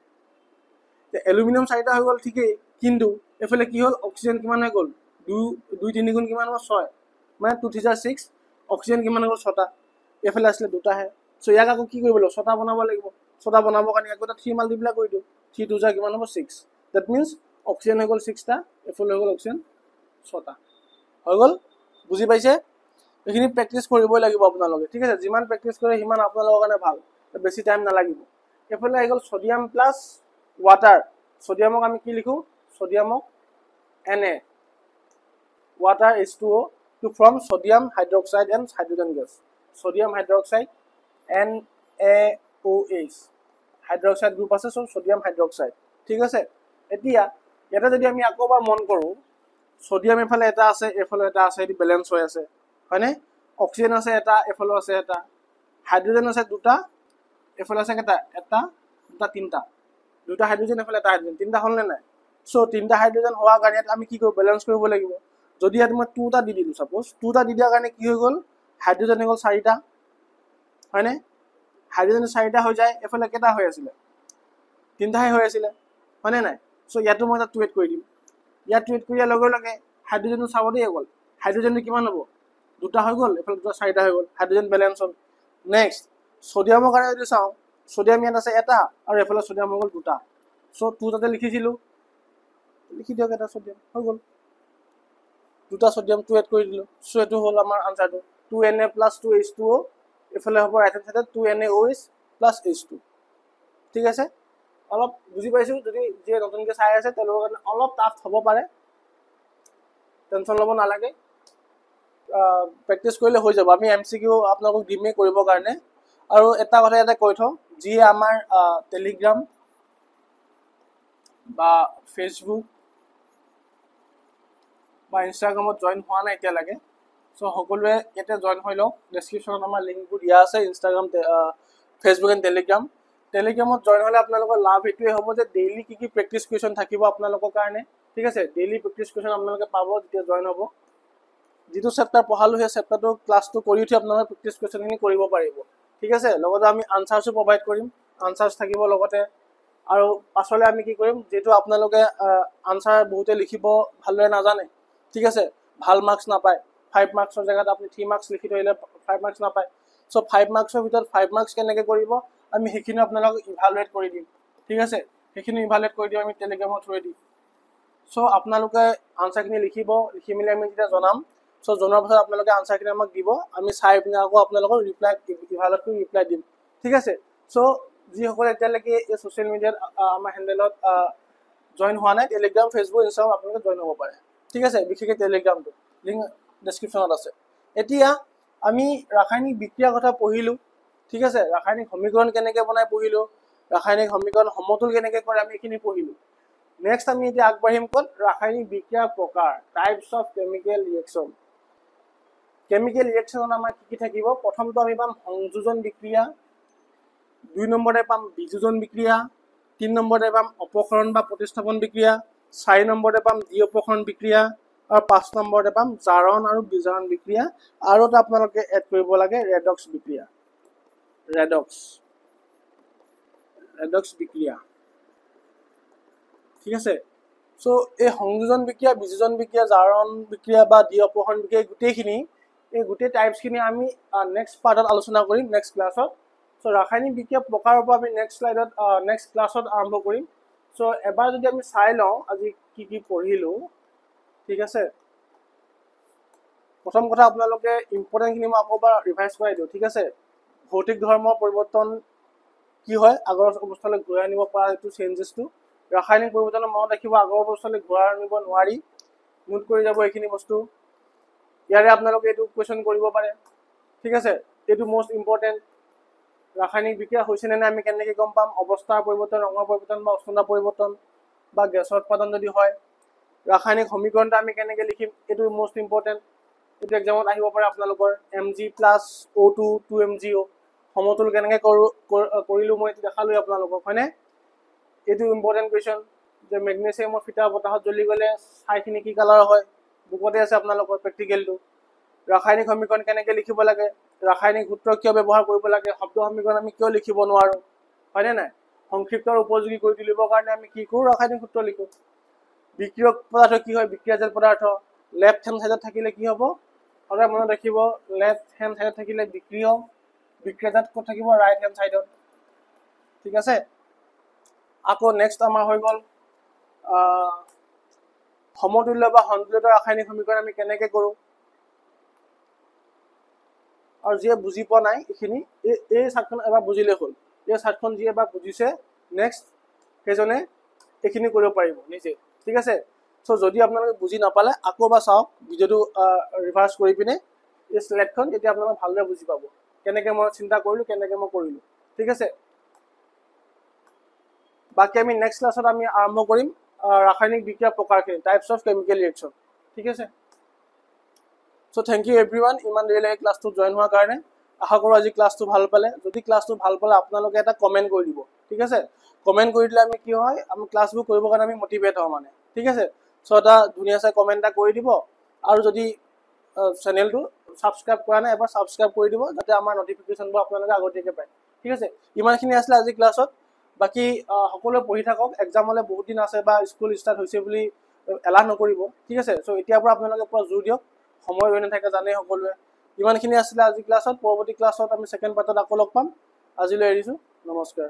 এলুমিনিয়াম 4টা হৈ গ'ল ঠিকেই, কিন্তু এফালে কি হ'ল, অক্সিজেন কিমান হৈ গ'ল, 2 3 গুণ কিমান হ'ব, 6, মানে 2 3 6। অক্সিজেন কিমান হৈ গ'ল, 6টা। এফালে আছিলে দুটাহে। চ' ইয়াক আকৌ কি কৰিব লাগিব, 6টা বনাব লাগিব। 6টা বনাবৰ কাৰণে আকৌ এটা 3 মাল্টিপ্লাই কৰি দিওঁ, 3 2 যা কিমান হ'ব, 6। ডেট মিনছ অক্সিজেন হৈ গ'ল 6টা, এফালে হৈ গ'ল অক্সিজেন 6টা। হৈ গ'ল, বুজি পাইছে? এইখিনি প্ৰেক্টিচ কৰিবই লাগিব আপোনালোকে। ঠিক আছে, যিমান প্ৰেক্টিচ কৰে সিমান আপোনালোকৰ কাৰণে ভাল, বেছি টাইম নালাগিব। এফালে আহি গ'ল ছডিয়াম প্লাছ ৱাটাৰ। ছডিয়ামক আমি কি লিখোঁ, ছডিয়ামক Na, water H2O to form sodium hydroxide and hydrogen gas. Sodium hydroxide NaOH, hydroxide group আছে, চ' ছডিয়াম হাইড্ৰক্সাইড। ঠিক আছে, এতিয়া ইয়াতে যদি আমি আকৌ এবাৰ মন কৰোঁ, ছডিয়াম এফালে এটা আছে, এফালে এটা আছে, এটি বেলেঞ্চ হৈ আছে, হয়নে? অক্সিজেন আছে এটা, এফালেও আছে এটা। হাইড্ৰজেন আছে দুটা, এফালে আছে কেইটা, এটা, দুটা, তিনিটা। দুটা হাইড্ৰজেন, এফালে এটা হাইড্ৰজেন, তিনিটা হ'লনে নাই? চ' তিনিটা হাইড্ৰজেন হোৱাৰ কাৰণে আমি কি কৰিব, বেলেঞ্চ কৰিব লাগিব। যদি ইয়াত মই 2টা দি দিলোঁ, ছাপ'জ 2টা দি দিয়াৰ কাৰণে কি হৈ গ'ল, হাইড্ৰজেন হৈ গ'ল 4টা, হয়নে? হাইড্ৰজেন 4টা হৈ যায়, এফালে কেইটা হৈ আছিলে, 3টাহে হৈ আছিলে, হয়নে নাই? চ' ইয়াতো মই এটা 2 এড কৰি দিম। ইয়াত 2 এড কৰি দিয়াৰ লগে লগে হাইড্ৰজেনটো চাব দেই গ'ল, হাইড্ৰজেনটো কিমান হ'ব, 2টা হৈ গ'ল, এফালে 2টা 4টা হৈ গ'ল, হাইড্ৰজেন বেলেঞ্চ হ'ল। নেক্সট ছডিয়ামৰ কাৰণে যদি চাওঁ, ছডিয়াম ইয়াত আছে এটা, আৰু এফালে ছডিয়াম হৈ গ'ল 2টা। চ' 2 তাতে লিখিছিলোঁ, লিখি দিয়ক, এটা ছডিয়াম হৈ গ'ল, 2টা ছডিয়াম 2 এড কৰি দিলোঁ। চ' এইটো হ'ল আমাৰ আনচাৰটো, 2Na প্লাছ 2H2O, এফালে হ'ব ৰাইট হেণ্ড চাইডে 2NaOH প্লাছ H2। ঠিক আছে, অলপ বুজি পাইছোঁ। যদি যিয়ে নতুনকৈ চাই আছে তেওঁলোকৰ কাৰণে অলপ টাফ হ'ব পাৰে, টেনশ্যন ল'ব নালাগে, প্ৰেক্টিচ কৰিলে হৈ যাব। আমি MCQ আপোনালোকক দিমেই কৰিবৰ কাৰণে। আৰু এটা কথা ইয়াতে কৈ থওঁ, যিয়ে আমাৰ টেলিগ্ৰাম বা ফেচবুক বা ইনষ্টাগ্ৰামত জইন হোৱা নাই এতিয়ালৈকে, চ' সকলোৱে ইয়াতে জইন হৈ লওক। ডেছক্ৰিপশ্যনত আমাৰ লিংকবোৰ দিয়া আছে, ইনষ্টাগ্ৰাম, ফেচবুক এণ্ড টেলিগ্ৰাম। টেলিগ্ৰামত জইন হ'লে আপোনালোকৰ লাভ এইটোৱে হ'ব যে ডেইলি কি প্ৰেক্টিচ কুৱেশ্যন থাকিব আপোনালোকৰ কাৰণে। ঠিক আছে, ডেইলি প্ৰেক্টিচ কুৱেশ্যন আপোনালোকে পাব যেতিয়া জইন হ'ব। যিটো চেপ্টাৰ পঢ়ালো সেই চেপ্টাৰটো ক্লাছটো কৰি উঠি আপোনালোকে প্ৰেক্টিছ কুৱেশ্যনখিনি কৰিব পাৰিব ঠিক আছে লগতে আমি আনচাৰ্ছো প্ৰভাইড কৰিম আনচাৰ্ছ থাকিব লগতে আৰু পাছলৈ আমি কি কৰিম যেটো আপোনালোকে আনসাৰ বহুতে লিখিব ভালদৰে নাজানে ঠিক আছে ভাল মাৰ্কস নাপায় 5 মাৰ্কসৰ জায়গাত আপুনি 3 মাৰ্কস লিখি থৈলে 5 মাৰ্কস নাপায় সো 5 মাৰ্কসৰ ভিতৰত 5 মাৰ্কস কেনেকৈ কৰিব আমি হেখিনি আপোনালোকক ইভালুৱেট কৰি দিম ঠিক আছে হেখিনি ইভালুৱেট কৰি দিম আমি টেলিগ্ৰামৰ থ্ৰুৱেদি সো আপোনালোকে আনসাৰখিনি লিখিব লিখি মিলি আমি যেতিয়া জনাম সো জনাৰ পাছত আপোনালোকে আনসাৰখিনি আমাক দিব আমি চাই পিনে আকৌ আপোনালোকক ৰিপ্লাই ইভালুৱেট কৰি ৰিপ্লাই দিম ঠিক আছে সো যিসকলে এতিয়ালৈকে এই সোশ্যাল মিডিয়াত আমাৰ হেণ্ডেলত জয়েন হোৱা নাই টেলিগ্ৰাম ফেচবুক ইনষ্টাগ্ৰাম আপোনালোকে জয়েন হ'ব পাৰে ঠিক আছে বিশেষকৈ টেলিগ্ৰামটো লিংক ডেছক্ৰিপশ্যনত আছে এতিয়া আমি ৰাসায়নিক বিক্ৰিয়াৰ কথা পঢ়িলোঁ ঠিক আছে ৰাসায়নিক সমীকৰণ কেনেকৈ বনাই পঢ়িলোঁ ৰাসায়নিক সমীকৰণ সমতুল কেনেকৈ কৰে আমি এইখিনি পঢ়িলোঁ নেক্সট আমি এতিয়া আগবাঢ়িম ক'ত ৰাসায়নিক বিক্ৰিয়াৰ প্ৰকাৰ types of chemical reaction chemical ৰিয়েকশ্যনত আমাৰ কি থাকিব প্ৰথমটো আমি পাম সংযোজন বিক্ৰিয়া 2 নম্বৰতে পাম বিযোজন বিক্ৰিয়া 3 নম্বৰতে পাম অপক্ষৰণ বা প্ৰতিস্থাপন বিক্ৰিয়া 4 নম্বৰতে পাম দ্বি অপক্ষৰণ বিক্ৰিয়া আৰু 5 নম্বৰতে পাম জাৰণ আৰু বিজাৰণ বিক্ৰিয়া আৰু এটা আপোনালোকে এড কৰিব লাগে ৰেডক্স বিক্ৰিয়া ৰেডক্স বিক্ৰিয়া ঠিক আছে সো এই সংযোজন বিক্ৰিয়া বিযোজন বিক্ৰিয়া জাৰণ বিক্ৰিয়া বা দ্বি অপক্ষৰণ বিক্ৰিয়া গোটেইখিনি এই গোটেই টাইপছখিনি আমি নেক্সট পাৰ্টত আলোচনা কৰিম নেক্সট ক্লাছত সো ৰাসায়নিক বিক্ৰিয়া প্ৰকাৰৰ পৰা আমি নেক্সট স্লাইডত নেক্সট ক্লাছত আৰম্ভ কৰিম সো এবাৰ যদি আমি চাই লওঁ আজি কি পঢ়িলোঁ ঠিক আছে প্ৰথম কথা আপোনালোকে ইম্পৰ্টেণ্টখিনি মই আকৌ এবাৰ ৰিভাইজ কৰাই দিওঁ ঠিক আছে ভৌতিক ধৰ্মৰ পৰিৱৰ্তন কি হয় আগৰ অৱস্থালৈ ঘূৰাই আনিব পৰা এইটো চেঞ্জেছটো ৰাসায়নিক পৰিৱৰ্তনৰ মনত ৰাখিব আগৰ অৱস্থালৈ ঘূৰাই আনিব নোৱাৰি নোট কৰি যাব এইখিনি বস্তু ইয়াৰে আপোনালোকে এইটো কুৱেশ্যন কৰিব পাৰে ঠিক আছে এইটো মোষ্ট ইম্পৰ্টেণ্ট ৰাসায়নিক বিক্ৰিয়া হৈছে নে আমি কেনেকৈ গম পাম অৱস্থাৰ পৰিৱৰ্তন ৰঙৰ পৰিৱৰ্তন বা উষ্ণতা পৰিৱৰ্তন বা গেছৰ উৎপাদন যদি হয় ৰাসায়নিক সমীকৰণটো আমি কেনেকৈ লিখিম এইটো মোষ্ট ইম্পৰ্টেণ্ট এইটো এক্সামত আহিব পাৰে আপোনালোকৰ Mg+O2 2MgO সমতুল কেনেকৈ কৰিলোঁ মই এইটো দেখালোঁ আপোনালোকক হয়নে এইটো ইম্পৰ্টেণ্ট কুৱেশ্যন যে মেগনেছিয়ামৰ ফিটা বতাহত জ্বলি গ'লে ছাইখিনি কি কালাৰ হয় বুকতে আছে আপোনালোকৰ প্ৰেক্টিকেলটো ৰাসায়নিক সমীকৰণ কেনেকৈ লিখিব লাগে ৰাসায়নিক সূত্ৰ কিয় ব্যৱহাৰ কৰিব লাগে শব্দ সমীকৰণ আমি কিয় লিখিব নোৱাৰোঁ হয়নে নাই সংক্ষিপ্ত আৰু উপযোগী কৰি তুলিবৰ কাৰণে আমি কি কৰোঁ ৰাসায়নিক সূত্ৰ লিখোঁ বিক্ৰিয়ক পদাৰ্থ কি হয় বিক্ৰিয়াজাত পদাৰ্থ লেফ্ট হেণ্ড ছাইডত থাকিলে কি হ'ব সদায় মনত ৰাখিব লেফ্ট হেণ্ড ছাইডত থাকিলে বিক্ৰিয়াজাত ক'ত থাকিব ৰাইট হেণ্ড ছাইডত ঠিক আছে আকৌ নেক্সট আমাৰ হৈ গ'ল সমতুল্য বা সন্তুলিত ৰাসায়নিক সমীকৰণ আমি কেনেকৈ কৰোঁ আৰু যিয়ে বুজি পোৱা নাই এইখিনি এই চাৰ্টখন এবাৰ বুজিলে হ'ল এই চাৰ্টখন যিয়ে এবাৰ বুজিছে নেক্সট সেইজনে এইখিনি কৰিব পাৰিব নিজে ঠিক আছে সো যদি আপোনালোকে বুজি নাপালে আকৌ এবাৰ চাওক ভিডিঅ'টো ৰিভাৰ্ছ কৰি পিনে এই স্লাইডখন তেতিয়া আপোনালোকে ভালদৰে বুজি পাব কেনেকৈ মই চিন্তা কৰিলোঁ কেনেকৈ মই কৰিলোঁ ঠিক আছে বাকী আমি নেক্সট ক্লাছত আমি আৰম্ভ কৰিম ৰাসায়নিক বিক্ৰিয়া প্ৰকাৰখিনি টাইপছ অফ কেমিকেল ৰিয়েকশ্যন ঠিক আছে সো থেংক ইউ এভৰিৱান ইমান দেৰিলৈকে ক্লাছটোত জইন হোৱাৰ কাৰণে আশা কৰোঁ আজি ক্লাছটো ভাল পালে যদি ক্লাছটো ভাল পালে আপোনালোকে এটা কমেণ্ট কৰি দিব ঠিক আছে কমেণ্ট কৰি দিলে আমি কি হয় আমি ক্লাছবোৰ কৰিবৰ কাৰণে আমি মটিভেট হওঁ মানে ঠিক আছে সো এটা ধুনীয়া চাই কমেণ্ট এটা কৰি দিব আৰু যদি চেনেলটো ছাবস্ক্ৰাইব কৰা নাই এবাৰ ছাবস্ক্ৰাইব কৰি দিব যাতে আমাৰ নটিফিকেশ্যনবোৰ আপোনালোকে আগতীয়াকৈ পায় ঠিক আছে ইমানখিনি আছিলে আজি ক্লাছত বাকী সকলোৱে পঢ়ি থাকক এক্সামলৈ বহুত দিন আছে বা স্কুল ষ্টাৰ্ট হৈছে বুলি এলাহ নকৰিব ঠিক আছে সো এতিয়াৰ পৰা আপোনালোকে পুৰা জোৰ দিয়ক সময় ৰৈ নাথাকে জানেই সকলোৱে ইমানখিনি আছিলে আজি ক্লাছত পৰৱৰ্তী ক্লাছত আমি ছেকেণ্ড পাৰ্টত আকৌ লগ পাম আজিলৈ এৰিছোঁ নমস্কাৰ